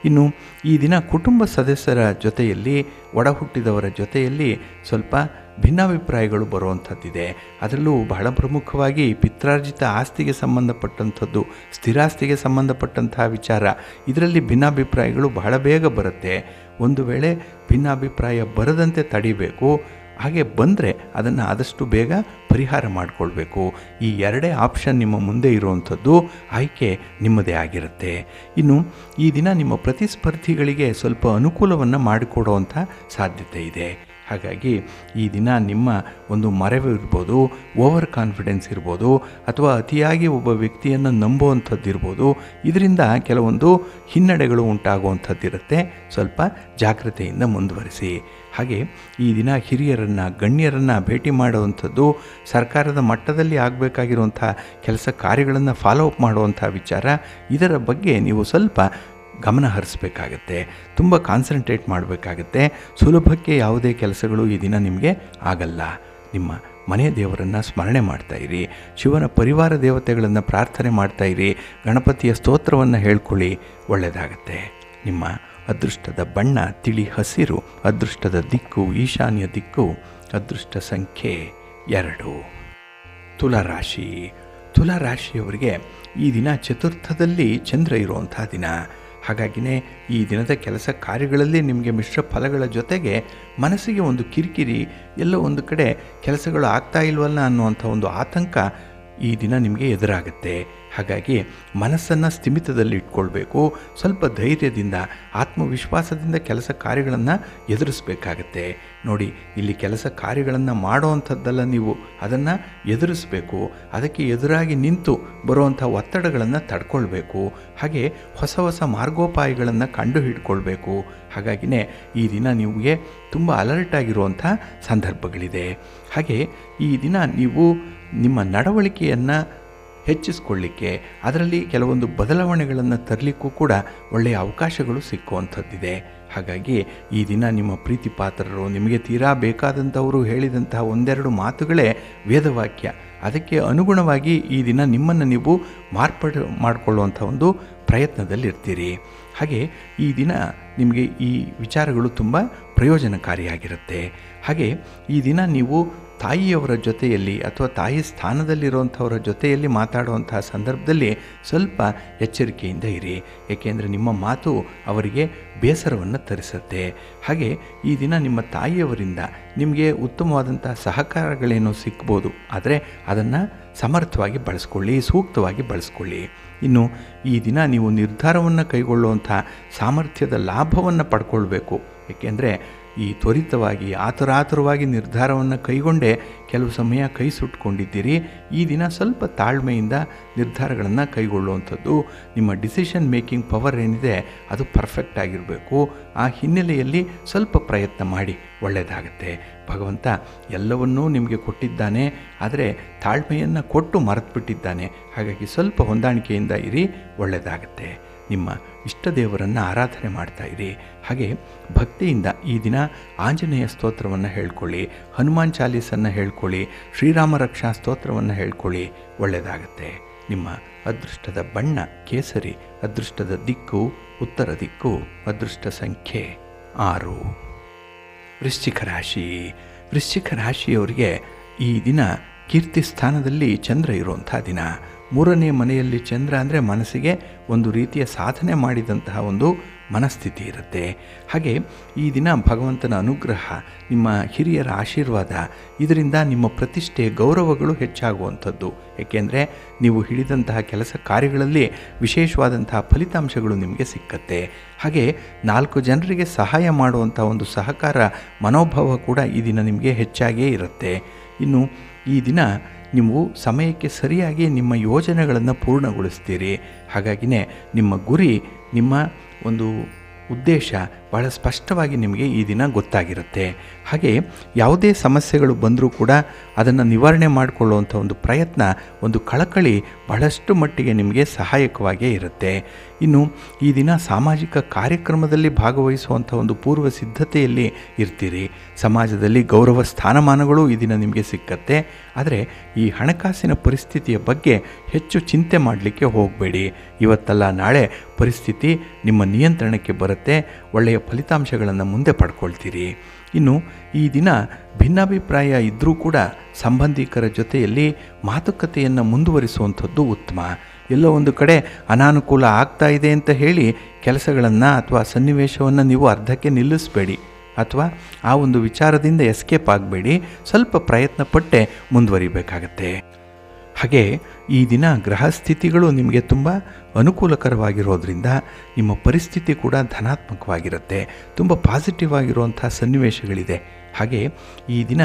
ಇನ್ನು ಈ ದಿನ ಕುಟುಂಬ ಸದಸ್ಯರ ಜೊತೆಯಲ್ಲಿ, ಒಡ ಹುಟ್ಟಿದವರ ಜೊತೆಯಲ್ಲಿ ಸ್ವಲ್ಪ ಭಿನ್ನಾಭಿಪ್ರಾಯಗಳು ಬರುವಂಥದ್ದಿದೆ. ಅದರಲ್ಲೂ ಬಹಳ ಪ್ರಮುಖವಾಗಿ ಪಿತ್ರಾರ್ಜಿತ ಆಸ್ತಿಗೆ ಸಂಬಂಧಪಟ್ಟಂಥದ್ದು, ಸ್ಥಿರಾಸ್ತಿಗೆ ಸಂಬಂಧಪಟ್ಟಂತಹ ವಿಚಾರ, ಇದರಲ್ಲಿ ಭಿನ್ನಾಭಿಪ್ರಾಯಗಳು ಬಹಳ ಬೇಗ ಬರುತ್ತೆ. ಒಂದು ವೇಳೆ ಭಿನ್ನಾಭಿಪ್ರಾಯ ಬರದಂತೆ ತಡಿಬೇಕು. ಹಾಗೆ ಬಂದರೆ ಅದನ್ನು ಆದಷ್ಟು ಬೇಗ ಪರಿಹಾರ ಮಾಡಿಕೊಳ್ಬೇಕು. ಈ ಎರಡೇ ಆಪ್ಷನ್ ನಿಮ್ಮ ಮುಂದೆ ಇರುವಂಥದ್ದು. ಆಯ್ಕೆ ನಿಮ್ಮದೇ ಆಗಿರುತ್ತೆ. ಇನ್ನು ಈ ದಿನ ನಿಮ್ಮ ಪ್ರತಿಸ್ಪರ್ಧಿಗಳಿಗೆ ಸ್ವಲ್ಪ ಅನುಕೂಲವನ್ನು ಮಾಡಿಕೊಡುವಂಥ ಸಾಧ್ಯತೆ ಇದೆ. ಹಾಗಾಗಿ ಈ ದಿನ ನಿಮ್ಮ ಒಂದು ಮರೆವು ಇರ್ಬೋದು, ಓವರ್ ಕಾನ್ಫಿಡೆನ್ಸ್ ಇರ್ಬೋದು, ಅಥವಾ ಅತಿಯಾಗಿ ಒಬ್ಬ ವ್ಯಕ್ತಿಯನ್ನು ನಂಬುವಂಥದ್ದಿರ್ಬೋದು. ಇದರಿಂದ ಕೆಲವೊಂದು ಹಿನ್ನಡೆಗಳು ಉಂಟಾಗುವಂಥದ್ದಿರುತ್ತೆ. ಸ್ವಲ್ಪ ಜಾಗ್ರತೆಯಿಂದ ಮುಂದುವರಿಸಿ. ಹಾಗೆ ಈ ದಿನ ಹಿರಿಯರನ್ನು, ಗಣ್ಯರನ್ನು ಭೇಟಿ ಮಾಡುವಂಥದ್ದು, ಸರ್ಕಾರದ ಮಟ್ಟದಲ್ಲಿ ಆಗಬೇಕಾಗಿರುವಂಥ ಕೆಲಸ ಕಾರ್ಯಗಳನ್ನು ಫಾಲೋ ಅಪ್ ಮಾಡುವಂಥ ವಿಚಾರ, ಇದರ ಬಗ್ಗೆ ನೀವು ಸ್ವಲ್ಪ ಗಮನ ಹರಿಸಬೇಕಾಗತ್ತೆ. ತುಂಬ ಕಾನ್ಸಂಟ್ರೇಟ್ ಮಾಡಬೇಕಾಗತ್ತೆ. ಸುಲಭಕ್ಕೆ ಯಾವುದೇ ಕೆಲಸಗಳು ಈ ದಿನ ನಿಮಗೆ ಆಗಲ್ಲ. ನಿಮ್ಮ ಮನೆ ದೇವರನ್ನು ಸ್ಮರಣೆ ಮಾಡ್ತಾಯಿರಿ. ಶಿವನ ಪರಿವಾರ ದೇವತೆಗಳನ್ನು ಪ್ರಾರ್ಥನೆ ಮಾಡ್ತಾಯಿರಿ. ಗಣಪತಿಯ ಸ್ತೋತ್ರವನ್ನು ಹೇಳ್ಕೊಳ್ಳಿ. ಒಳ್ಳೆಯದಾಗತ್ತೆ. ನಿಮ್ಮ ಅದೃಷ್ಟದ ಬಣ್ಣ ತಿಳಿ ಹಸಿರು. ಅದೃಷ್ಟದ ದಿಕ್ಕು ಈಶಾನ್ಯ ದಿಕ್ಕು. ಅದೃಷ್ಟ ಸಂಖ್ಯೆ 2. ತುಲಾರಾಶಿ. ತುಲಾರಾಶಿಯವರಿಗೆ ಈ ದಿನ ಚತುರ್ಥದಲ್ಲಿ ಚಂದ್ರ ಇರುವಂಥ ದಿನ. ಹಾಗಾಗಿಯೇ ಈ ದಿನದ ಕೆಲಸ ಕಾರ್ಯಗಳಲ್ಲಿ ನಿಮಗೆ ಮಿಶ್ರ ಫಲಗಳ ಜೊತೆಗೆ ಮನಸ್ಸಿಗೆ ಒಂದು ಕಿರಿಕಿರಿ, ಎಲ್ಲೋ ಒಂದು ಕಡೆ ಕೆಲಸಗಳು ಆಗ್ತಾ ಇಲ್ವಲ್ಲ ಅನ್ನುವಂಥ ಒಂದು ಆತಂಕ ಈ ದಿನ ನಿಮಗೆ ಎದುರಾಗುತ್ತೆ. ಹಾಗಾಗಿ ಮನಸ್ಸನ್ನು ಸ್ಥಿಮಿತದಲ್ಲಿ ಇಟ್ಕೊಳ್ಬೇಕು. ಸ್ವಲ್ಪ ಧೈರ್ಯದಿಂದ, ಆತ್ಮವಿಶ್ವಾಸದಿಂದ ಕೆಲಸ ಕಾರ್ಯಗಳನ್ನು ಎದುರಿಸಬೇಕಾಗತ್ತೆ. ನೋಡಿ, ಇಲ್ಲಿ ಕೆಲಸ ಕಾರ್ಯಗಳನ್ನು ಮಾಡೋವಂಥದ್ದಲ್ಲ, ನೀವು ಅದನ್ನು ಎದುರಿಸಬೇಕು. ಅದಕ್ಕೆ ಎದುರಾಗಿ ನಿಂತು ಬರುವಂಥ ಒತ್ತಡಗಳನ್ನು ತಡ್ಕೊಳ್ಬೇಕು. ಹಾಗೆ ಹೊಸ ಹೊಸ ಮಾರ್ಗೋಪಾಯಗಳನ್ನು ಕಂಡು ಹಿಡ್ಕೊಳ್ಬೇಕು. ಹಾಗಾಗಿಯೇ ಈ ದಿನ ನಿಮಗೆ ತುಂಬ ಅಲರ್ಟ್ ಆಗಿರುವಂಥ ಸಂದರ್ಭಗಳಿದೆ. ಹಾಗೆ ಈ ದಿನ ನೀವು ನಿಮ್ಮ ನಡವಳಿಕೆಯನ್ನು ಹೆಚ್ಚಿಸ್ಕೊಳ್ಳಿಕ್ಕೆ, ಅದರಲ್ಲಿ ಕೆಲವೊಂದು ಬದಲಾವಣೆಗಳನ್ನು ತರಲಿಕ್ಕೂ ಕೂಡ ಒಳ್ಳೆಯ ಅವಕಾಶಗಳು ಸಿಕ್ಕುವಂಥದ್ದಿದೆ. ಹಾಗಾಗಿ ಈ ದಿನ ನಿಮ್ಮ ಪ್ರೀತಿ ಪಾತ್ರರು, ನಿಮಗೆ ತೀರಾ ಬೇಕಾದಂಥವರು ಹೇಳಿದಂತಹ ಒಂದೆರಡು ಮಾತುಗಳೇ ವೇದವಾಕ್ಯ. ಅದಕ್ಕೆ ಅನುಗುಣವಾಗಿ ಈ ದಿನ ನಿಮ್ಮನ್ನು ನೀವು ಮಾಡಿಕೊಳ್ಳುವಂಥ ಒಂದು ಪ್ರಯತ್ನದಲ್ಲಿರ್ತೀರಿ. ಹಾಗೆ ಈ ದಿನ ನಿಮಗೆ ಈ ವಿಚಾರಗಳು ತುಂಬ ಪ್ರಯೋಜನಕಾರಿಯಾಗಿರುತ್ತೆ. ಹಾಗೆ ಈ ದಿನ ನೀವು ತಾಯಿಯವರ ಜೊತೆಯಲ್ಲಿ ಅಥವಾ ತಾಯಿ ಸ್ಥಾನದಲ್ಲಿರುವಂಥವರ ಜೊತೆಯಲ್ಲಿ ಮಾತಾಡುವಂತಹ ಸಂದರ್ಭದಲ್ಲಿ ಸ್ವಲ್ಪ ಎಚ್ಚರಿಕೆಯಿಂದ ಇರಿ. ಏಕೆಂದರೆ ನಿಮ್ಮ ಮಾತು ಅವರಿಗೆ ಬೇಸರವನ್ನು ತರಿಸುತ್ತೆ. ಹಾಗೆ ಈ ದಿನ ನಿಮ್ಮ ತಾಯಿಯವರಿಂದ ನಿಮಗೆ ಉತ್ತಮವಾದಂಥ ಸಹಕಾರಗಳೇನೋ ಸಿಗ್ಬೋದು. ಆದರೆ ಅದನ್ನು ಸಮರ್ಥವಾಗಿ ಬಳಸ್ಕೊಳ್ಳಿ, ಸೂಕ್ತವಾಗಿ ಬಳಸ್ಕೊಳ್ಳಿ. ಇನ್ನು ಈ ದಿನ ನೀವು ನಿರ್ಧಾರವನ್ನು ಕೈಗೊಳ್ಳುವಂಥ ಸಾಮರ್ಥ್ಯದ ಲಾಭವನ್ನು ಪಡ್ಕೊಳ್ಬೇಕು. ಏಕೆಂದರೆ ಈ ತ್ವರಿತವಾಗಿ ಆತುರಾತುರವಾಗಿ ನಿರ್ಧಾರವನ್ನು ಕೈಗೊಂಡೇ ಕೆಲವು ಸಮಯ ಕೈ ಸುಟ್ಕೊಂಡಿದ್ದೀರಿ. ಈ ದಿನ ಸ್ವಲ್ಪ ತಾಳ್ಮೆಯಿಂದ ನಿರ್ಧಾರಗಳನ್ನು ಕೈಗೊಳ್ಳುವಂಥದ್ದು. ನಿಮ್ಮ ಡಿಸಿಷನ್ ಮೇಕಿಂಗ್ ಪವರ್ ಏನಿದೆ ಅದು ಪರ್ಫೆಕ್ಟ್ ಆಗಿರಬೇಕು. ಆ ಹಿನ್ನೆಲೆಯಲ್ಲಿ ಸ್ವಲ್ಪ ಪ್ರಯತ್ನ ಮಾಡಿ, ಒಳ್ಳೆಯದಾಗತ್ತೆ. ಭಗವಂತ ಎಲ್ಲವನ್ನೂ ನಿಮಗೆ ಕೊಟ್ಟಿದ್ದಾನೆ, ಆದರೆ ತಾಳ್ಮೆಯನ್ನು ಕೊಟ್ಟು ಮರೆತುಬಿಟ್ಟಿದ್ದಾನೆ. ಹಾಗಾಗಿ ಸ್ವಲ್ಪ ಹೊಂದಾಣಿಕೆಯಿಂದ ಇರಿ, ಒಳ್ಳೆಯದಾಗತ್ತೆ. ನಿಮ್ಮ ಇಷ್ಟ ದೇವರನ್ನು ಆರಾಧನೆ ಮಾಡ್ತಾಯಿರಿ. ಹಾಗೆ ಭಕ್ತಿಯಿಂದ ಈ ದಿನ ಆಂಜನೇಯ ಸ್ತೋತ್ರವನ್ನು ಹೇಳ್ಕೊಳ್ಳಿ, ಹನುಮಾನ್ ಚಾಲೀಸನ್ನು ಹೇಳ್ಕೊಳ್ಳಿ, ಶ್ರೀರಾಮ ರಕ್ಷಾ ಸ್ತೋತ್ರವನ್ನು ಹೇಳ್ಕೊಳ್ಳಿ. ಒಳ್ಳೆಯದಾಗತ್ತೆ. ನಿಮ್ಮ ಅದೃಷ್ಟದ ಬಣ್ಣ ಕೇಸರಿ. ಅದೃಷ್ಟದ ದಿಕ್ಕು ಉತ್ತರ ದಿಕ್ಕು. ಅದೃಷ್ಟ ಸಂಖ್ಯೆ 6. ವೃಶ್ಚಿಕ ರಾಶಿ. ವೃಶ್ಚಿಕ ರಾಶಿಯವರಿಗೆ ಈ ದಿನ ಕೀರ್ತಿ ಸ್ಥಾನದಲ್ಲಿ ಚಂದ್ರ ಇರುವಂಥ ದಿನ. ಮೂರನೇ ಮನೆಯಲ್ಲಿ ಚಂದ್ರ ಅಂದರೆ ಮನಸ್ಸಿಗೆ ಒಂದು ರೀತಿಯ ಸಾಧನೆ ಮಾಡಿದಂತಹ ಒಂದು ಮನಸ್ಥಿತಿ ಇರುತ್ತೆ. ಹಾಗೆ ಈ ದಿನ ಭಗವಂತನ ಅನುಗ್ರಹ, ನಿಮ್ಮ ಹಿರಿಯರ ಆಶೀರ್ವಾದ, ಇದರಿಂದ ನಿಮ್ಮ ಪ್ರತಿಷ್ಠೆ, ಗೌರವಗಳು ಹೆಚ್ಚಾಗುವಂಥದ್ದು. ಏಕೆಂದರೆ ನೀವು ಹಿಡಿದಂತಹ ಕೆಲಸ ಕಾರ್ಯಗಳಲ್ಲಿ ವಿಶೇಷವಾದಂತಹ ಫಲಿತಾಂಶಗಳು ನಿಮಗೆ ಸಿಕ್ಕತ್ತೆ. ಹಾಗೆ 4 ಜನರಿಗೆ ಸಹಾಯ ಮಾಡುವಂಥ ಒಂದು ಸಹಕಾರ ಮನೋಭಾವ ಕೂಡ ಈ ದಿನ ನಿಮಗೆ ಹೆಚ್ಚಾಗಿಯೇ ಇರುತ್ತೆ. ಇನ್ನು ಈ ದಿನ ನೀವು ಸಮಯಕ್ಕೆ ಸರಿಯಾಗಿ ನಿಮ್ಮ ಯೋಜನೆಗಳನ್ನು ಪೂರ್ಣಗೊಳಿಸ್ತೀರಿ. ಹಾಗಾಗಿನೇ ನಿಮ್ಮ ಗುರಿ, ನಿಮ್ಮ ಒಂದು ಉದ್ದೇಶ ಭಾಳ ಸ್ಪಷ್ಟವಾಗಿ ನಿಮಗೆ ಈ ದಿನ ಗೊತ್ತಾಗಿರುತ್ತೆ. ಹಾಗೆ ಯಾವುದೇ ಸಮಸ್ಯೆಗಳು ಬಂದರೂ ಕೂಡ ಅದನ್ನು ನಿವಾರಣೆ ಮಾಡಿಕೊಳ್ಳುವಂಥ ಒಂದು ಪ್ರಯತ್ನ, ಒಂದು ಕಳಕಳಿ ಬಹಳಷ್ಟು ಮಟ್ಟಿಗೆ ನಿಮಗೆ ಸಹಾಯಕವಾಗೇ ಇರುತ್ತೆ. ಇನ್ನು ಈ ದಿನ ಸಾಮಾಜಿಕ ಕಾರ್ಯಕ್ರಮದಲ್ಲಿ ಭಾಗವಹಿಸುವಂಥ ಒಂದು ಪೂರ್ವ ಸಿದ್ಧತೆಯಲ್ಲಿ ಇರ್ತೀರಿ. ಸಮಾಜದಲ್ಲಿ ಗೌರವ ಸ್ಥಾನಮಾನಗಳು ಈ ದಿನ ನಿಮಗೆ ಸಿಕ್ಕತ್ತೆ. ಆದರೆ ಈ ಹಣಕಾಸಿನ ಪರಿಸ್ಥಿತಿಯ ಬಗ್ಗೆ ಹೆಚ್ಚು ಚಿಂತೆ ಮಾಡಲಿಕ್ಕೆ ಹೋಗಬೇಡಿ. ಇವತ್ತಲ್ಲ ನಾಳೆ ಪರಿಸ್ಥಿತಿ ನಿಮ್ಮ ನಿಯಂತ್ರಣಕ್ಕೆ ಬರುತ್ತೆ. ಒಳ್ಳೆಯ ಫಲಿತಾಂಶಗಳನ್ನು ಮುಂದೆ ಪಡ್ಕೊಳ್ತೀರಿ. ಇನ್ನು ಈ ದಿನ ಭಿನ್ನಾಭಿಪ್ರಾಯ ಇದ್ದರೂ ಕೂಡ ಸಂಬಂಧಿಕರ ಜೊತೆಯಲ್ಲಿ ಮಾತುಕತೆಯನ್ನು ಮುಂದುವರಿಸುವಂಥದ್ದು ಉತ್ತಮ. ಎಲ್ಲೋ ಒಂದು ಕಡೆ ಅನಾನುಕೂಲ ಆಗ್ತಾ ಇದೆ ಅಂತ ಹೇಳಿ ಕೆಲಸಗಳನ್ನು ಅಥವಾ ಸನ್ನಿವೇಶವನ್ನು ನೀವು ಅರ್ಧಕ್ಕೆ ನಿಲ್ಲಿಸಬೇಡಿ, ಅಥವಾ ಆ ಒಂದು ವಿಚಾರದಿಂದ ಎಸ್ಕೇಪ್ ಆಗಬೇಡಿ. ಸ್ವಲ್ಪ ಪ್ರಯತ್ನ ಪಟ್ಟೆ ಮುಂದುವರಿಬೇಕಾಗತ್ತೆ. ಹಾಗೆ ಈ ದಿನ ಗ್ರಹ ಸ್ಥಿತಿಗಳು ನಿಮಗೆ ತುಂಬ ಅನುಕೂಲಕರವಾಗಿರೋದ್ರಿಂದ ನಿಮ್ಮ ಪರಿಸ್ಥಿತಿ ಕೂಡ ಧನಾತ್ಮಕವಾಗಿರುತ್ತೆ. ತುಂಬ ಪಾಸಿಟಿವ್ ಆಗಿರುವಂಥ ಸನ್ನಿವೇಶಗಳಿದೆ. ಹಾಗೆ ಈ ದಿನ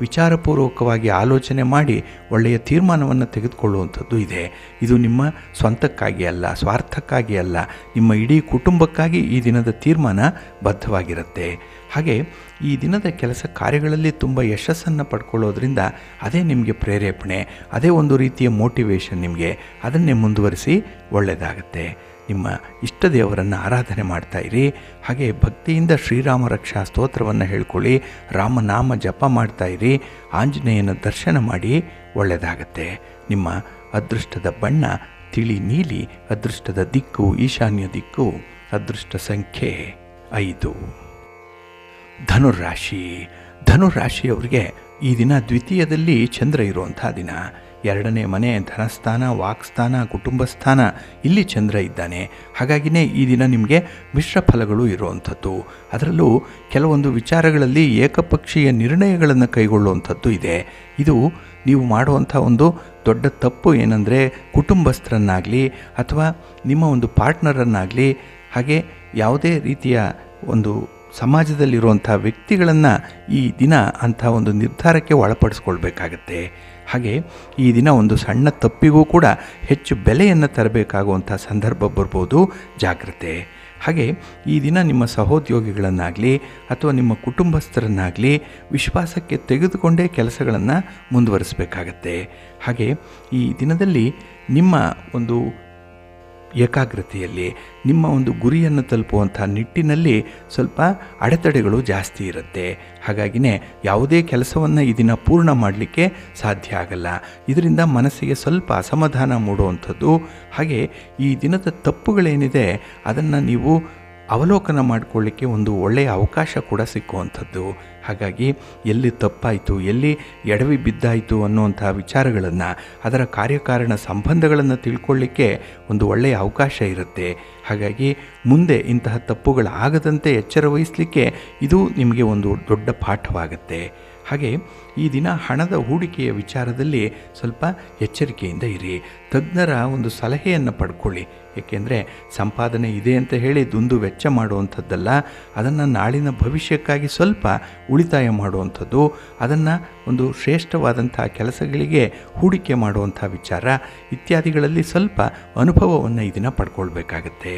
ವಿಚಾರಪೂರ್ವಕವಾಗಿ ಆಲೋಚನೆ ಮಾಡಿ ಒಳ್ಳೆಯ ತೀರ್ಮಾನವನ್ನು ತೆಗೆದುಕೊಳ್ಳುವಂಥದ್ದು ಇದೆ. ಇದು ನಿಮ್ಮ ಸ್ವಂತಕ್ಕಾಗಿ ಅಲ್ಲ, ಸ್ವಾರ್ಥಕ್ಕಾಗಿ ಅಲ್ಲ, ನಿಮ್ಮ ಇಡೀ ಕುಟುಂಬಕ್ಕಾಗಿ ಈ ದಿನದ ತೀರ್ಮಾನ ಬದ್ಧವಾಗಿರುತ್ತೆ. ಹಾಗೆ ಈ ದಿನದ ಕೆಲಸ ಕಾರ್ಯಗಳಲ್ಲಿ ತುಂಬ ಯಶಸ್ಸನ್ನು ಪಡ್ಕೊಳ್ಳೋದ್ರಿಂದ ಅದೇ ನಿಮಗೆ ಪ್ರೇರೇಪಣೆ, ಅದೇ ಒಂದು ರೀತಿಯ ಮೋಟಿವೇಶನ್ ನಿಮಗೆ. ಅದನ್ನೇ ಮುಂದುವರಿಸಿ, ಒಳ್ಳೆಯದಾಗತ್ತೆ. ನಿಮ್ಮ ಇಷ್ಟ ದೇವರನ್ನು ಆರಾಧನೆ ಮಾಡ್ತಾಯಿರಿ. ಹಾಗೆ ಭಕ್ತಿಯಿಂದ ಶ್ರೀರಾಮ ರಕ್ಷಾ ಸ್ತೋತ್ರವನ್ನು ಹೇಳ್ಕೊಳ್ಳಿ, ರಾಮನಾಮ ಜಪ ಮಾಡ್ತಾಯಿರಿ, ಆಂಜನೇಯನ ದರ್ಶನ ಮಾಡಿ, ಒಳ್ಳೆಯದಾಗತ್ತೆ. ನಿಮ್ಮ ಅದೃಷ್ಟದ ಬಣ್ಣ ತಿಳಿ ನೀಲಿ, ಅದೃಷ್ಟದ ದಿಕ್ಕು ಈಶಾನ್ಯ ದಿಕ್ಕು, ಅದೃಷ್ಟ ಸಂಖ್ಯೆ 5. ಧನುರಾಶಿ. ಧನುರಾಶಿಯವರಿಗೆ ಈ ದಿನ ದ್ವಿತೀಯದಲ್ಲಿ ಚಂದ್ರ ಇರುವಂಥ ದಿನ. 2ನೇ ಮನೆ, ಧನಸ್ಥಾನ, ವಾಕ್ಸ್ಥಾನ, ಕುಟುಂಬ ಸ್ಥಾನ, ಇಲ್ಲಿ ಚಂದ್ರ ಇದ್ದಾನೆ. ಹಾಗಾಗಿನೇ ಈ ದಿನ ನಿಮಗೆ ಮಿಶ್ರ ಫಲಗಳು ಇರುವಂಥದ್ದು. ಅದರಲ್ಲೂ ಕೆಲವೊಂದು ವಿಚಾರಗಳಲ್ಲಿ ಏಕಪಕ್ಷೀಯ ನಿರ್ಣಯಗಳನ್ನು ಕೈಗೊಳ್ಳುವಂಥದ್ದು ಇದೆ. ಇದು ನೀವು ಮಾಡುವಂಥ ಒಂದು ದೊಡ್ಡ ತಪ್ಪು ಏನಂದರೆ, ಕುಟುಂಬಸ್ಥರನ್ನಾಗಲಿ ಅಥವಾ ನಿಮ್ಮ ಒಂದು ಪಾರ್ಟ್ನರನ್ನಾಗಲಿ, ಹಾಗೆ ಯಾವುದೇ ರೀತಿಯ ಒಂದು ಸಮಾಜದಲ್ಲಿರುವಂಥ ವ್ಯಕ್ತಿಗಳನ್ನು ಈ ದಿನ ಅಂಥ ಒಂದು ನಿರ್ಧಾರಕ್ಕೆ ಒಳಪಡಿಸ್ಕೊಳ್ಬೇಕಾಗತ್ತೆ. ಹಾಗೆ ಈ ದಿನ ಒಂದು ಸಣ್ಣ ತಪ್ಪಿಗೂ ಕೂಡ ಹೆಚ್ಚು ಬೆಲೆಯನ್ನು ತರಬೇಕಾಗುವಂಥ ಸಂದರ್ಭ ಬರ್ಬೋದು, ಜಾಗ್ರತೆ. ಹಾಗೆ ಈ ದಿನ ನಿಮ್ಮ ಸಹೋದ್ಯೋಗಿಗಳನ್ನಾಗಲಿ ಅಥವಾ ನಿಮ್ಮ ಕುಟುಂಬಸ್ಥರನ್ನಾಗಲಿ ವಿಶ್ವಾಸಕ್ಕೆ ತೆಗೆದುಕೊಂಡೇ ಕೆಲಸಗಳನ್ನು ಮುಂದುವರಿಸಬೇಕಾಗತ್ತೆ. ಹಾಗೆ ಈ ದಿನದಲ್ಲಿ ನಿಮ್ಮ ಒಂದು ಏಕಾಗ್ರತೆಯಲ್ಲಿ, ನಿಮ್ಮ ಒಂದು ಗುರಿಯನ್ನು ತಲುಪುವಂಥ ನಿಟ್ಟಿನಲ್ಲಿ ಸ್ವಲ್ಪ ಅಡೆತಡೆಗಳು ಜಾಸ್ತಿ ಇರುತ್ತೆ. ಹಾಗಾಗಿನೇ ಯಾವುದೇ ಕೆಲಸವನ್ನು ಈ ದಿನ ಪೂರ್ಣ ಮಾಡಲಿಕ್ಕೆ ಸಾಧ್ಯ ಆಗಲ್ಲ. ಇದರಿಂದ ಮನಸ್ಸಿಗೆ ಸ್ವಲ್ಪ ಅಸಮಾಧಾನ ಮೂಡುವಂಥದ್ದು. ಹಾಗೆ ಈ ದಿನದ ತಪ್ಪುಗಳೇನಿದೆ ಅದನ್ನು ನೀವು ಅವಲೋಕನ ಮಾಡಿಕೊಳ್ಳಿಕ್ಕೆ ಒಂದು ಒಳ್ಳೆಯ ಅವಕಾಶ ಕೂಡ ಸಿಕ್ಕುವಂಥದ್ದು. ಹಾಗಾಗಿ ಎಲ್ಲಿ ತಪ್ಪಾಯಿತು, ಎಲ್ಲಿ ಎಡವಿ ಬಿದ್ದಾಯಿತು ಅನ್ನುವಂಥ ವಿಚಾರಗಳನ್ನು, ಅದರ ಕಾರ್ಯಕಾರಣ ಸಂಬಂಧಗಳನ್ನು ತಿಳ್ಕೊಳ್ಳಿಕ್ಕೆ ಒಂದು ಒಳ್ಳೆಯ ಅವಕಾಶ ಇರುತ್ತೆ. ಹಾಗಾಗಿ ಮುಂದೆ ಇಂತಹ ತಪ್ಪುಗಳಾಗದಂತೆ ಎಚ್ಚರ ವಹಿಸಲಿಕ್ಕೆ ಇದು ನಿಮಗೆ ಒಂದು ದೊಡ್ಡ ಪಾಠವಾಗುತ್ತೆ. ಹಾಗೆ ಈ ದಿನ ಹಣದ ಹೂಡಿಕೆಯ ವಿಚಾರದಲ್ಲಿ ಸ್ವಲ್ಪ ಎಚ್ಚರಿಕೆಯಿಂದ ಇರಿ. ತಜ್ಞರ ಒಂದು ಸಲಹೆಯನ್ನು ಪಡ್ಕೊಳ್ಳಿ. ಏಕೆಂದರೆ ಸಂಪಾದನೆ ಇದೆ ಅಂತ ಹೇಳಿ ದುಂದು ವೆಚ್ಚ ಮಾಡುವಂಥದ್ದಲ್ಲ, ಅದನ್ನು ನಾಳಿನ ಭವಿಷ್ಯಕ್ಕಾಗಿ ಸ್ವಲ್ಪ ಉಳಿತಾಯ ಮಾಡುವಂಥದ್ದು, ಅದನ್ನು ಒಂದು ಶ್ರೇಷ್ಠವಾದಂಥ ಕೆಲಸಗಳಿಗೆ ಹೂಡಿಕೆ ಮಾಡುವಂಥ ವಿಚಾರ ಇತ್ಯಾದಿಗಳಲ್ಲಿ ಸ್ವಲ್ಪ ಅನುಭವವನ್ನು ಈ ದಿನ ಪಡ್ಕೊಳ್ಬೇಕಾಗತ್ತೆ.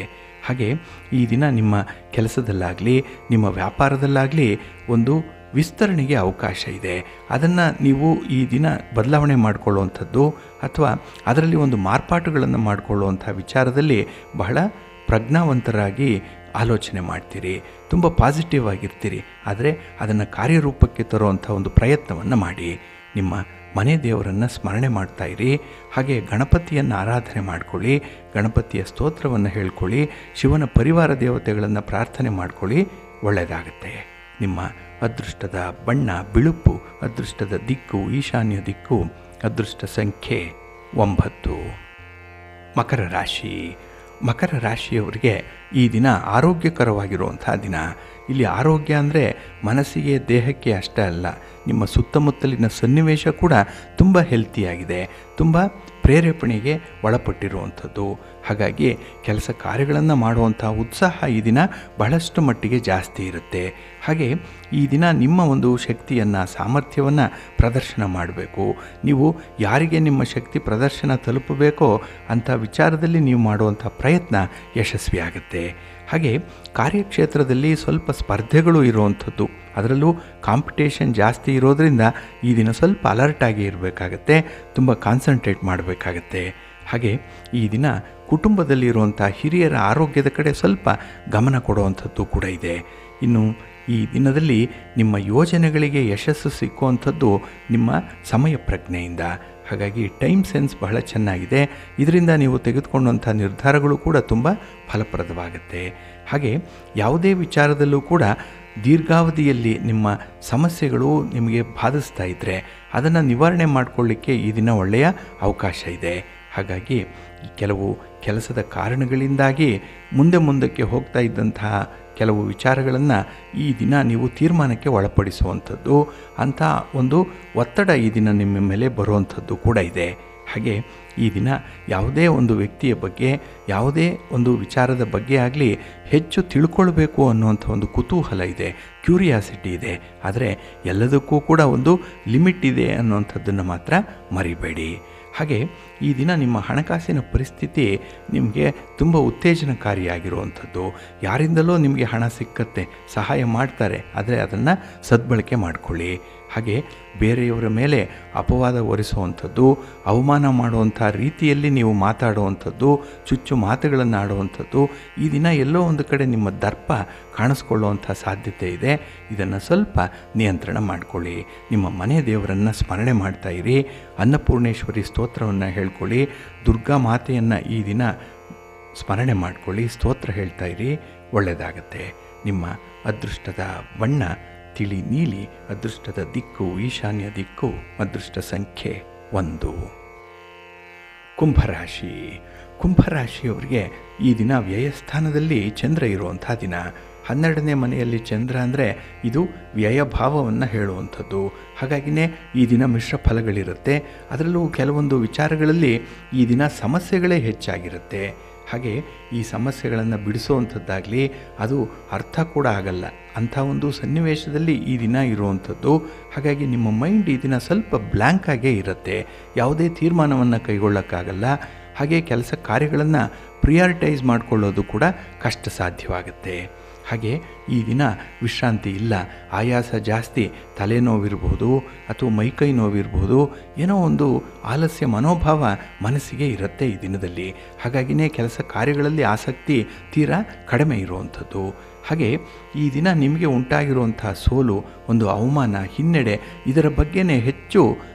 ಹಾಗೆ ಈ ದಿನ ನಿಮ್ಮ ಕೆಲಸದಲ್ಲಾಗಲಿ ನಿಮ್ಮ ವ್ಯಾಪಾರದಲ್ಲಾಗಲಿ ಒಂದು ವಿಸ್ತರಣೆಗೆ ಅವಕಾಶ ಇದೆ. ಅದನ್ನು ನೀವು ಈ ದಿನ ಬದಲಾವಣೆ ಮಾಡಿಕೊಳ್ಳುವಂಥದ್ದು ಅಥವಾ ಅದರಲ್ಲಿ ಒಂದು ಮಾರ್ಪಾಟುಗಳನ್ನು ಮಾಡಿಕೊಳ್ಳುವಂಥ ವಿಚಾರದಲ್ಲಿ ಬಹಳ ಪ್ರಜ್ಞಾವಂತರಾಗಿ ಆಲೋಚನೆ ಮಾಡ್ತೀರಿ. ತುಂಬ ಪಾಸಿಟಿವ್ ಆಗಿರ್ತೀರಿ. ಆದರೆ ಅದನ್ನು ಕಾರ್ಯರೂಪಕ್ಕೆ ತರುವಂಥ ಒಂದು ಪ್ರಯತ್ನವನ್ನು ಮಾಡಿ. ನಿಮ್ಮ ಮನೆ ದೇವರನ್ನು ಸ್ಮರಣೆ ಮಾಡ್ತಾಯಿರಿ. ಹಾಗೆ ಗಣಪತಿಯನ್ನು ಆರಾಧನೆ ಮಾಡಿಕೊಳ್ಳಿ, ಗಣಪತಿಯ ಸ್ತೋತ್ರವನ್ನು ಹೇಳ್ಕೊಳ್ಳಿ, ಶಿವನ ಪರಿವಾರ ದೇವತೆಗಳನ್ನು ಪ್ರಾರ್ಥನೆ ಮಾಡಿಕೊಳ್ಳಿ, ಒಳ್ಳೆಯದಾಗುತ್ತೆ. ನಿಮ್ಮ ಅದೃಷ್ಟದ ಬಣ್ಣ ಬಿಳುಪು, ಅದೃಷ್ಟದ ದಿಕ್ಕು ಈಶಾನ್ಯ ದಿಕ್ಕು, ಅದೃಷ್ಟ ಸಂಖ್ಯೆ 9. ಮಕರ ರಾಶಿ. ಮಕರ ರಾಶಿಯವರಿಗೆ ಈ ದಿನ ಆರೋಗ್ಯಕರವಾಗಿರುವಂಥ ದಿನ. ಇಲ್ಲಿ ಆರೋಗ್ಯ ಅಂದರೆ ಮನಸ್ಸಿಗೆ ದೇಹಕ್ಕೆ ಅಷ್ಟೇ ಅಲ್ಲ, ನಿಮ್ಮ ಸುತ್ತಮುತ್ತಲಿನ ಸನ್ನಿವೇಶ ಕೂಡ ತುಂಬ ಹೆಲ್ತಿಯಾಗಿದೆ, ತುಂಬ ಪ್ರೇರೇಪಣೆಗೆ ಒಳಪಟ್ಟಿರುವಂಥದ್ದು. ಹಾಗಾಗಿ ಕೆಲಸ ಕಾರ್ಯಗಳನ್ನು ಮಾಡುವಂಥ ಉತ್ಸಾಹ ಈ ದಿನ ಬಹಳಷ್ಟು ಮಟ್ಟಿಗೆ ಜಾಸ್ತಿ ಇರುತ್ತೆ. ಹಾಗೆ ಈ ದಿನ ನಿಮ್ಮ ಒಂದು ಶಕ್ತಿಯನ್ನು, ಸಾಮರ್ಥ್ಯವನ್ನು ಪ್ರದರ್ಶನ ಮಾಡಬೇಕು. ನೀವು ಯಾರಿಗೆ ನಿಮ್ಮ ಶಕ್ತಿ ಪ್ರದರ್ಶನ ತಲುಪಬೇಕೋ ಅಂಥ ವಿಚಾರದಲ್ಲಿ ನೀವು ಮಾಡುವಂಥ ಪ್ರಯತ್ನ ಯಶಸ್ವಿಯಾಗುತ್ತೆ. ಹಾಗೆ ಕಾರ್ಯಕ್ಷೇತ್ರದಲ್ಲಿ ಸ್ವಲ್ಪ ಸ್ಪರ್ಧೆಗಳು ಇರುವಂಥದ್ದು, ಅದರಲ್ಲೂ ಕಾಂಪಿಟೇಷನ್ ಜಾಸ್ತಿ ಇರೋದರಿಂದ ಈ ದಿನ ಸ್ವಲ್ಪ ಅಲರ್ಟಾಗಿ ಇರಬೇಕಾಗತ್ತೆ, ತುಂಬ ಕಾನ್ಸಂಟ್ರೇಟ್ ಮಾಡಬೇಕಾಗತ್ತೆ. ಹಾಗೆ ಈ ದಿನ ಕುಟುಂಬದಲ್ಲಿರುವಂಥ ಹಿರಿಯರ ಆರೋಗ್ಯದ ಕಡೆ ಸ್ವಲ್ಪ ಗಮನ ಕೊಡುವಂಥದ್ದು ಕೂಡ ಇದೆ. ಇನ್ನು ಈ ದಿನದಲ್ಲಿ ನಿಮ್ಮ ಯೋಜನೆಗಳಿಗೆ ಯಶಸ್ಸು ಸಿಕ್ಕುವಂಥದ್ದು ನಿಮ್ಮ ಸಮಯ ಪ್ರಜ್ಞೆಯಿಂದ. ಹಾಗಾಗಿ ಟೈಮ್ ಸೆನ್ಸ್ ಬಹಳ ಚೆನ್ನಾಗಿದೆ. ಇದರಿಂದ ನೀವು ತೆಗೆದುಕೊಂಡಂಥ ನಿರ್ಧಾರಗಳು ಕೂಡ ತುಂಬ ಫಲಪ್ರದವಾಗುತ್ತೆ. ಹಾಗೆ ಯಾವುದೇ ವಿಚಾರದಲ್ಲೂ ಕೂಡ ದೀರ್ಘಾವಧಿಯಲ್ಲಿ ನಿಮ್ಮ ಸಮಸ್ಯೆಗಳು ನಿಮಗೆ ಬಾಧಿಸ್ತಾ ಇದ್ದರೆ ಅದನ್ನು ನಿವಾರಣೆ ಮಾಡಿಕೊಳ್ಳಿಕ್ಕೆ ಈ ದಿನ ಒಳ್ಳೆಯ ಅವಕಾಶ ಇದೆ. ಹಾಗಾಗಿ ಕೆಲವು ಕೆಲಸದ ಕಾರಣಗಳಿಂದಾಗಿ ಮುಂದಕ್ಕೆ ಹೋಗ್ತಾ ಇದ್ದಂತಹ ಕೆಲವು ವಿಚಾರಗಳನ್ನು ಈ ದಿನ ನೀವು ತೀರ್ಮಾನಕ್ಕೆ ಒಳಪಡಿಸುವಂಥದ್ದು, ಅಂಥ ಒಂದು ಒತ್ತಡ ಈ ದಿನ ನಿಮ್ಮ ಮೇಲೆ ಬರುವಂಥದ್ದು ಕೂಡ ಇದೆ. ಹಾಗೆ ಈ ದಿನ ಯಾವುದೇ ಒಂದು ವ್ಯಕ್ತಿಯ ಬಗ್ಗೆ, ಯಾವುದೇ ಒಂದು ವಿಚಾರದ ಬಗ್ಗೆ ಆಗಲಿ ಹೆಚ್ಚು ತಿಳ್ಕೊಳ್ಬೇಕು ಅನ್ನುವಂಥ ಒಂದು ಕುತೂಹಲ ಇದೆ, ಕ್ಯೂರಿಯಾಸಿಟಿ ಇದೆ. ಆದರೆ ಎಲ್ಲದಕ್ಕೂ ಕೂಡ ಒಂದು ಲಿಮಿಟ್ ಇದೆ ಅನ್ನುವಂಥದ್ದನ್ನು ಮಾತ್ರ ಮರಿಬೇಡಿ. ಹಾಗೆ ಈ ದಿನ ನಿಮ್ಮ ಹಣಕಾಸಿನ ಪರಿಸ್ಥಿತಿ ನಿಮಗೆ ತುಂಬ ಉತ್ತೇಜನಕಾರಿಯಾಗಿರುವಂಥದ್ದು. ಯಾರಿಂದಲೋ ನಿಮಗೆ ಹಣ ಸಿಕ್ಕತ್ತೆ, ಸಹಾಯ ಮಾಡ್ತಾರೆ, ಆದರೆ ಅದನ್ನು ಸದ್ಬಳಕೆ ಮಾಡಿಕೊಳ್ಳಿ. ಹಾಗೆ ಬೇರೆಯವರ ಮೇಲೆ ಅಪವಾದ ಹೊರಿಸುವಂಥದ್ದು, ಅವಮಾನ ಮಾಡುವಂಥ ರೀತಿಯಲ್ಲಿ ನೀವು ಮಾತಾಡುವಂಥದ್ದು, ಚುಚ್ಚು ಮಾತುಗಳನ್ನು ಆಡುವಂಥದ್ದು, ಈ ದಿನ ಎಲ್ಲೋ ಒಂದು ಕಡೆ ನಿಮ್ಮ ದರ್ಪ ಕಾಣಿಸ್ಕೊಳ್ಳುವಂಥ ಸಾಧ್ಯತೆ ಇದೆ. ಇದನ್ನು ಸ್ವಲ್ಪ ನಿಯಂತ್ರಣ ಮಾಡಿಕೊಳ್ಳಿ. ನಿಮ್ಮ ಮನೆ ದೇವರನ್ನು ಸ್ಮರಣೆ ಮಾಡ್ತಾಯಿರಿ, ಅನ್ನಪೂರ್ಣೇಶ್ವರಿ ಸ್ತೋತ್ರವನ್ನು ಹೇಳ್ಕೊಳ್ಳಿ, ದುರ್ಗಾ ಮಾತೆಯನ್ನು ಈ ದಿನ ಸ್ಮರಣೆ ಮಾಡಿಕೊಳ್ಳಿ, ಸ್ತೋತ್ರ ಹೇಳ್ತಾಯಿರಿ, ಒಳ್ಳೆಯದಾಗತ್ತೆ. ನಿಮ್ಮ ಅದೃಷ್ಟದ ಬಣ್ಣ ತಿಳಿ ನೀಲಿ, ಅದೃಷ್ಟದ ದಿಕ್ಕು ಈಶಾನ್ಯ ದಿಕ್ಕು, ಅದೃಷ್ಟ ಸಂಖ್ಯೆ 1. ಕುಂಭರಾಶಿ. ಕುಂಭರಾಶಿಯವರಿಗೆ ಈ ದಿನ ವ್ಯಯಸ್ಥಾನದಲ್ಲಿ ಚಂದ್ರ ಇರುವಂಥ ದಿನ. 12ನೇ ಮನೆಯಲ್ಲಿ ಚಂದ್ರ ಅಂದರೆ ಇದು ವ್ಯಯಭಾವವನ್ನು ಹೇಳುವಂಥದ್ದು. ಹಾಗಾಗಿಯೇ ಈ ದಿನ ಮಿಶ್ರ ಫಲಗಳಿರುತ್ತೆ. ಅದರಲ್ಲೂ ಕೆಲವೊಂದು ವಿಚಾರಗಳಲ್ಲಿ ಈ ದಿನ ಸಮಸ್ಯೆಗಳೇ ಹೆಚ್ಚಾಗಿರುತ್ತೆ. ಹಾಗೆ ಈ ಸಮಸ್ಯೆಗಳನ್ನು ಬಿಡಿಸುವಂಥದ್ದಾಗಲಿ ಅದು ಅರ್ಥ ಕೂಡ ಆಗಲ್ಲ, ಅಂಥ ಒಂದು ಸನ್ನಿವೇಶದಲ್ಲಿ ಈ ದಿನ ಇರುವಂಥದ್ದು. ಹಾಗಾಗಿ ನಿಮ್ಮ ಮೈಂಡ್ ಈ ದಿನ ಸ್ವಲ್ಪ ಬ್ಲ್ಯಾಂಕ್ ಆಗೇ ಇರುತ್ತೆ, ಯಾವುದೇ ತೀರ್ಮಾನವನ್ನು ಕೈಗೊಳ್ಳೋಕ್ಕಾಗಲ್ಲ. ಹಾಗೆ ಕೆಲಸ ಕಾರ್ಯಗಳನ್ನು ಪ್ರಿಯಾರಿಟೈಸ್ ಮಾಡಿಕೊಳ್ಳೋದು ಕೂಡ ಕಷ್ಟ ಸಾಧ್ಯವಾಗುತ್ತೆ. ಹಾಗೆ ಈ ದಿನ ವಿಶ್ರಾಂತಿ ಇಲ್ಲ, ಆಯಾಸ ಜಾಸ್ತಿ, ತಲೆನೋವಿರ್ಬೋದು ಅಥವಾ ಮೈಕೈ ನೋವಿರ್ಬೋದು, ಏನೋ ಒಂದು ಆಲಸ್ಯ ಮನೋಭಾವ ಮನಸ್ಸಿಗೆ ಇರುತ್ತೆ ಈ ದಿನದಲ್ಲಿ. ಹಾಗಾಗಿಯೇ ಕೆಲಸ ಕಾರ್ಯಗಳಲ್ಲಿ ಆಸಕ್ತಿ ತೀರಾ ಕಡಿಮೆ ಇರುವಂಥದ್ದು. ಹಾಗೆ ಈ ದಿನ ನಿಮಗೆ ಉಂಟಾಗಿರುವಂಥ ಸೋಲು, ಒಂದು ಅವಮಾನ, ಹಿನ್ನಡೆ, ಇದರ ಬಗ್ಗೆನೇ ಹೆಚ್ಚು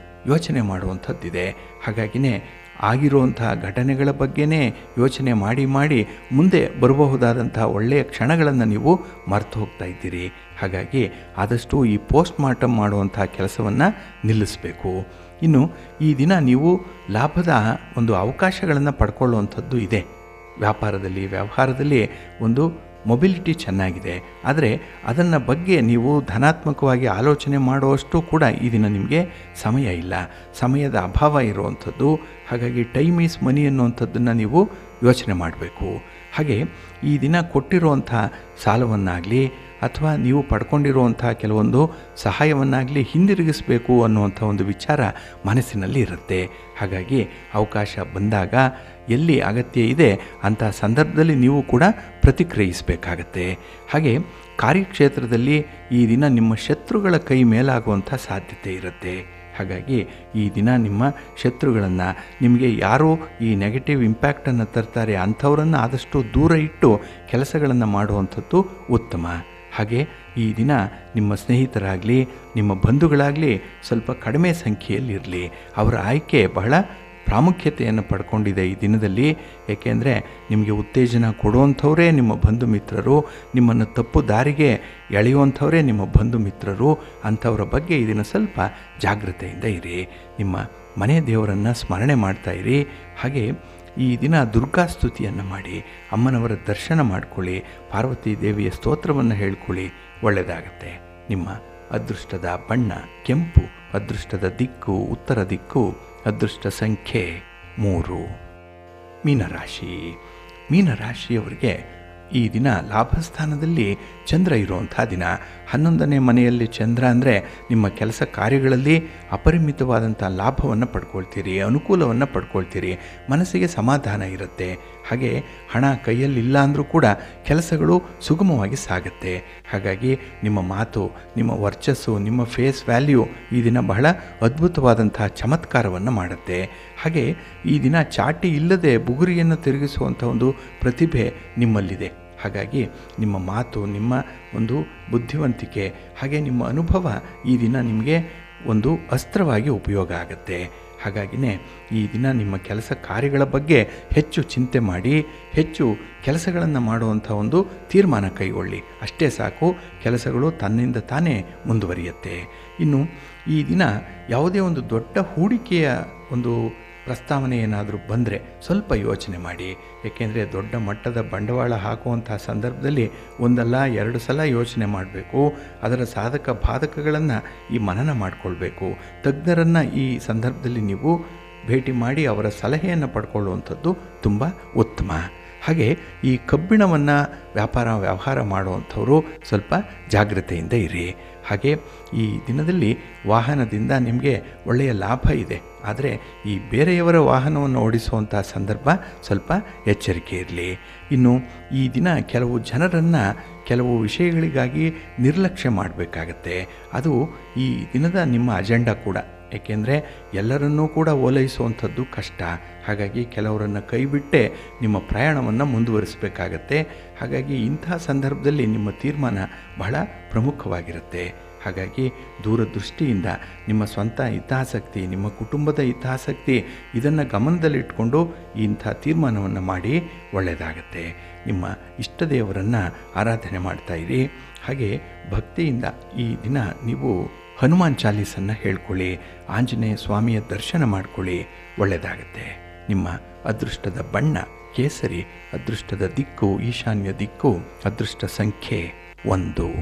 ಯೋಚನೆ ಮಾಡುವಂಥದ್ದಿದೆ. ಹಾಗಾಗಿಯೇ ಆಗಿರುವಂಥ ಘಟನೆಗಳ ಬಗ್ಗೆನೇ ಯೋಚನೆ ಮಾಡಿ ಮುಂದೆ ಬರಬಹುದಾದಂಥ ಒಳ್ಳೆಯ ಕ್ಷಣಗಳನ್ನು ನೀವು ಮರೆತು ಹೋಗ್ತಾ ಇದ್ದೀರಿ. ಹಾಗಾಗಿ ಆದಷ್ಟು ಈ ಪೋಸ್ಟ್ ಮಾರ್ಟಮ್ ಮಾಡುವಂಥ ಕೆಲಸವನ್ನು ನಿಲ್ಲಿಸಬೇಕು. ಇನ್ನು ಈ ದಿನ ನೀವು ಲಾಭದ ಒಂದು ಅವಕಾಶಗಳನ್ನು ಪಡ್ಕೊಳ್ಳುವಂಥದ್ದು ಇದೆ. ವ್ಯಾಪಾರದಲ್ಲಿ, ವ್ಯವಹಾರದಲ್ಲಿ ಒಂದು ಮೊಬಿಲಿಟಿ ಚೆನ್ನಾಗಿದೆ, ಆದರೆ ಅದನ್ನು ಬಗ್ಗೆ ನೀವು ಧನಾತ್ಮಕವಾಗಿ ಆಲೋಚನೆ ಮಾಡುವಷ್ಟು ಕೂಡ ಈ ದಿನ ನಿಮಗೆ ಸಮಯ ಇಲ್ಲ, ಸಮಯದ ಅಭಾವ ಇರುವಂಥದ್ದು. ಹಾಗಾಗಿ ಟೈಮ್ ಈಸ್ ಮನಿ ಅನ್ನುವಂಥದ್ದನ್ನು ನೀವು ಯೋಚನೆ ಮಾಡಬೇಕು. ಹಾಗೆ ಈ ದಿನ ಕೊಟ್ಟಿರುವಂಥ ಸಾಲವನ್ನಾಗಲಿ ಅಥವಾ ನೀವು ಪಡ್ಕೊಂಡಿರುವಂಥ ಕೆಲವೊಂದು ಸಹಾಯವನ್ನಾಗಲಿ ಹಿಂದಿರುಗಿಸಬೇಕು ಅನ್ನುವಂಥ ಒಂದು ವಿಚಾರ ಮನಸ್ಸಿನಲ್ಲಿ ಇರುತ್ತೆ. ಹಾಗಾಗಿ ಅವಕಾಶ ಬಂದಾಗ ಎಲ್ಲಿ ಅಗತ್ಯ ಇದೆ ಅಂಥ ಸಂದರ್ಭದಲ್ಲಿ ನೀವು ಕೂಡ ಪ್ರತಿಕ್ರಿಯಿಸಬೇಕಾಗತ್ತೆ. ಹಾಗೆ ಕಾರ್ಯಕ್ಷೇತ್ರದಲ್ಲಿ ಈ ದಿನ ನಿಮ್ಮ ಶತ್ರುಗಳ ಕೈ ಮೇಲಾಗುವಂಥ ಸಾಧ್ಯತೆ ಇರುತ್ತೆ. ಹಾಗಾಗಿ ಈ ದಿನ ನಿಮ್ಮ ಶತ್ರುಗಳನ್ನು, ನಿಮಗೆ ಯಾರು ಈ ನೆಗೆಟಿವ್ ಇಂಪ್ಯಾಕ್ಟನ್ನು ತರ್ತಾರೆ ಅಂಥವರನ್ನು ಆದಷ್ಟು ದೂರ ಇಟ್ಟು ಕೆಲಸಗಳನ್ನು ಮಾಡುವಂಥದ್ದು ಉತ್ತಮ. ಹಾಗೆ ಈ ದಿನ ನಿಮ್ಮ ಸ್ನೇಹಿತರಾಗಲಿ, ನಿಮ್ಮ ಬಂಧುಗಳಾಗಲಿ ಸ್ವಲ್ಪ ಕಡಿಮೆ ಸಂಖ್ಯೆಯಲ್ಲಿರಲಿ. ಅವರ ಆಯ್ಕೆ ಬಹಳ ಪ್ರಾಮುಖ್ಯತೆಯನ್ನು ಪಡ್ಕೊಂಡಿದೆ ಈ ದಿನದಲ್ಲಿ. ಏಕೆಂದರೆ ನಿಮಗೆ ಉತ್ತೇಜನ ಕೊಡುವಂಥವರೇ ನಿಮ್ಮ ಬಂಧು ಮಿತ್ರರು, ನಿಮ್ಮನ್ನು ತಪ್ಪು ದಾರಿಗೆ ಎಳೆಯುವಂಥವರೇ ನಿಮ್ಮ ಬಂಧು ಮಿತ್ರರು. ಅಂಥವರ ಬಗ್ಗೆ ಈ ದಿನ ಸ್ವಲ್ಪ ಜಾಗ್ರತೆಯಿಂದ ಇರಿ. ನಿಮ್ಮ ಮನೆ ದೇವರನ್ನು ಸ್ಮರಣೆ ಮಾಡ್ತಾಯಿರಿ. ಹಾಗೆ ಈ ದಿನ ದುರ್ಗಾ ಸ್ತುತಿಯನ್ನು ಮಾಡಿ, ಅಮ್ಮನವರ ದರ್ಶನ ಮಾಡಿಕೊಳ್ಳಿ, ಪಾರ್ವತಿ ದೇವಿಯ ಸ್ತೋತ್ರವನ್ನು ಹೇಳ್ಕೊಳ್ಳಿ, ಒಳ್ಳೆಯದಾಗತ್ತೆ. ನಿಮ್ಮ ಅದೃಷ್ಟದ ಬಣ್ಣ ಕೆಂಪು, ಅದೃಷ್ಟದ ದಿಕ್ಕು ಉತ್ತರ ದಿಕ್ಕು, ಅದೃಷ್ಟ ಸಂಖ್ಯೆ 3. ಮೀನರಾಶಿ. ಮೀನರಾಶಿಯವರಿಗೆ ಈ ದಿನ ಲಾಭಸ್ಥಾನದಲ್ಲಿ ಚಂದ್ರ ಇರುವಂಥ ದಿನ. 11ನೇ ಮನೆಯಲ್ಲಿ ಚಂದ್ರ ಅಂದರೆ ನಿಮ್ಮ ಕೆಲಸ ಕಾರ್ಯಗಳಲ್ಲಿ ಅಪರಿಮಿತವಾದಂಥ ಲಾಭವನ್ನು ಪಡ್ಕೊಳ್ತೀರಿ, ಅನುಕೂಲವನ್ನು ಪಡ್ಕೊಳ್ತೀರಿ, ಮನಸ್ಸಿಗೆ ಸಮಾಧಾನ ಇರುತ್ತೆ. ಹಾಗೆ ಹಣ ಕೈಯಲ್ಲಿಲ್ಲ ಅಂದರೂ ಕೂಡ ಕೆಲಸಗಳು ಸುಗಮವಾಗಿ ಸಾಗುತ್ತೆ. ಹಾಗಾಗಿ ನಿಮ್ಮ ಮಾತು, ನಿಮ್ಮ ವರ್ಚಸ್ಸು, ನಿಮ್ಮ ಫೇಸ್ ವ್ಯಾಲ್ಯೂ ಈ ದಿನ ಬಹಳ ಅದ್ಭುತವಾದಂಥ ಚಮತ್ಕಾರವನ್ನು ಮಾಡುತ್ತೆ. ಹಾಗೆ ಈ ದಿನ ಚಾಟಿ ಇಲ್ಲದೆ ಬುಗುರಿಯನ್ನು ತಿರುಗಿಸುವಂಥ ಒಂದು ಪ್ರತಿಭೆ ನಿಮ್ಮಲ್ಲಿದೆ. ಹಾಗಾಗಿ ನಿಮ್ಮ ಮಾತು, ನಿಮ್ಮ ಒಂದು ಬುದ್ಧಿವಂತಿಕೆ, ಹಾಗೆ ನಿಮ್ಮ ಅನುಭವ ಈ ದಿನ ನಿಮಗೆ ಒಂದು ಅಸ್ತ್ರವಾಗಿ ಉಪಯೋಗ ಆಗುತ್ತೆ. ಹಾಗಾಗಿಯೇ ಈ ದಿನ ನಿಮ್ಮ ಕೆಲಸ ಕಾರ್ಯಗಳ ಬಗ್ಗೆ ಹೆಚ್ಚು ಚಿಂತೆ ಮಾಡಿ, ಹೆಚ್ಚು ಕೆಲಸಗಳನ್ನು ಮಾಡುವಂಥ ಒಂದು ತೀರ್ಮಾನ ಕೈಗೊಳ್ಳಿ. ಅಷ್ಟೇ ಸಾಕು, ಕೆಲಸಗಳು ತನ್ನಿಂದ ತಾನೇ ಮುಂದುವರಿಯುತ್ತೆ. ಇನ್ನು ಈ ದಿನ ಯಾವುದೇ ಒಂದು ದೊಡ್ಡ ಹೂಡಿಕೆಯ ಒಂದು ಪ್ರಸ್ತಾವನೆ ಏನಾದರೂ ಬಂದರೆ ಸ್ವಲ್ಪ ಯೋಚನೆ ಮಾಡಿ. ಏಕೆಂದರೆ ದೊಡ್ಡ ಮಟ್ಟದ ಬಂಡವಾಳ ಹಾಕುವಂಥ ಸಂದರ್ಭದಲ್ಲಿ ಒಂದಲ್ಲ 2 ಸಲ ಯೋಚನೆ ಮಾಡಬೇಕು. ಅದರ ಸಾಧಕ ಬಾಧಕಗಳನ್ನು ಈ ಮನನ ಮಾಡಿಕೊಳ್ಬೇಕು. ತಜ್ಞರನ್ನು ಈ ಸಂದರ್ಭದಲ್ಲಿ ನೀವು ಭೇಟಿ ಮಾಡಿ ಅವರ ಸಲಹೆಯನ್ನು ಪಡ್ಕೊಳ್ಳುವಂಥದ್ದು ತುಂಬ ಉತ್ತಮ. ಹಾಗೆ ಈ ಕಬ್ಬಿಣವನ್ನು ವ್ಯವಹಾರ ಮಾಡುವಂಥವರು ಸ್ವಲ್ಪ ಜಾಗ್ರತೆಯಿಂದ ಇರಿ. ಹಾಗೆ ಈ ದಿನದಲ್ಲಿ ವಾಹನದಿಂದ ನಿಮಗೆ ಒಳ್ಳೆಯ ಲಾಭ ಇದೆ. ಆದರೆ ಈ ಬೇರೆಯವರ ವಾಹನವನ್ನು ಓಡಿಸುವಂಥ ಸಂದರ್ಭ ಸ್ವಲ್ಪ ಎಚ್ಚರಿಕೆ ಇರಲಿ. ಇನ್ನು ಈ ದಿನ ಕೆಲವು ಜನರನ್ನು ಕೆಲವು ವಿಷಯಗಳಿಗಾಗಿ ನಿರ್ಲಕ್ಷ್ಯ ಮಾಡಬೇಕಾಗತ್ತೆ. ಅದು ಈ ದಿನದ ನಿಮ್ಮ ಅಜೆಂಡಾ ಕೂಡ. ಏಕೆಂದರೆ ಎಲ್ಲರನ್ನೂ ಕೂಡ ಓಲೈಸುವಂಥದ್ದು ಕಷ್ಟ. ಹಾಗಾಗಿ ಕೆಲವರನ್ನು ಕೈಬಿಟ್ಟೆ ನಿಮ್ಮ ಪ್ರಯಾಣವನ್ನು ಮುಂದುವರಿಸಬೇಕಾಗತ್ತೆ. ಹಾಗಾಗಿ ಇಂಥ ಸಂದರ್ಭದಲ್ಲಿ ನಿಮ್ಮ ತೀರ್ಮಾನ ಬಹಳ ಪ್ರಮುಖವಾಗಿರುತ್ತೆ. ಹಾಗಾಗಿ ದೂರದೃಷ್ಟಿಯಿಂದ ನಿಮ್ಮ ಸ್ವಂತ ಹಿತಾಸಕ್ತಿ, ನಿಮ್ಮ ಕುಟುಂಬದ ಹಿತಾಸಕ್ತಿ ಇದನ್ನು ಗಮನದಲ್ಲಿಟ್ಕೊಂಡು ಇಂಥ ತೀರ್ಮಾನವನ್ನು ಮಾಡಿ ಒಳ್ಳೆಯದಾಗತ್ತೆ. ನಿಮ್ಮ ಇಷ್ಟ ದೇವರನ್ನು ಆರಾಧನೆ ಮಾಡ್ತಾಯಿರಿ. ಹಾಗೆ ಭಕ್ತಿಯಿಂದ ಈ ದಿನ ನೀವು ಹನುಮಾನ್ ಚಾಲೀಸನ್ನು ಹೇಳ್ಕೊಳ್ಳಿ, ಆಂಜನೇಯ ಸ್ವಾಮಿಯ ದರ್ಶನ ಮಾಡಿಕೊಳ್ಳಿ, ಒಳ್ಳೆಯದಾಗತ್ತೆ. ನಿಮ್ಮ ಅದೃಷ್ಟದ ಬಣ್ಣ ಕೇಸರಿ, ಅದೃಷ್ಟದ ದಿಕ್ಕು ಈಶಾನ್ಯ ದಿಕ್ಕು, ಅದೃಷ್ಟ ಸಂಖ್ಯೆ 1.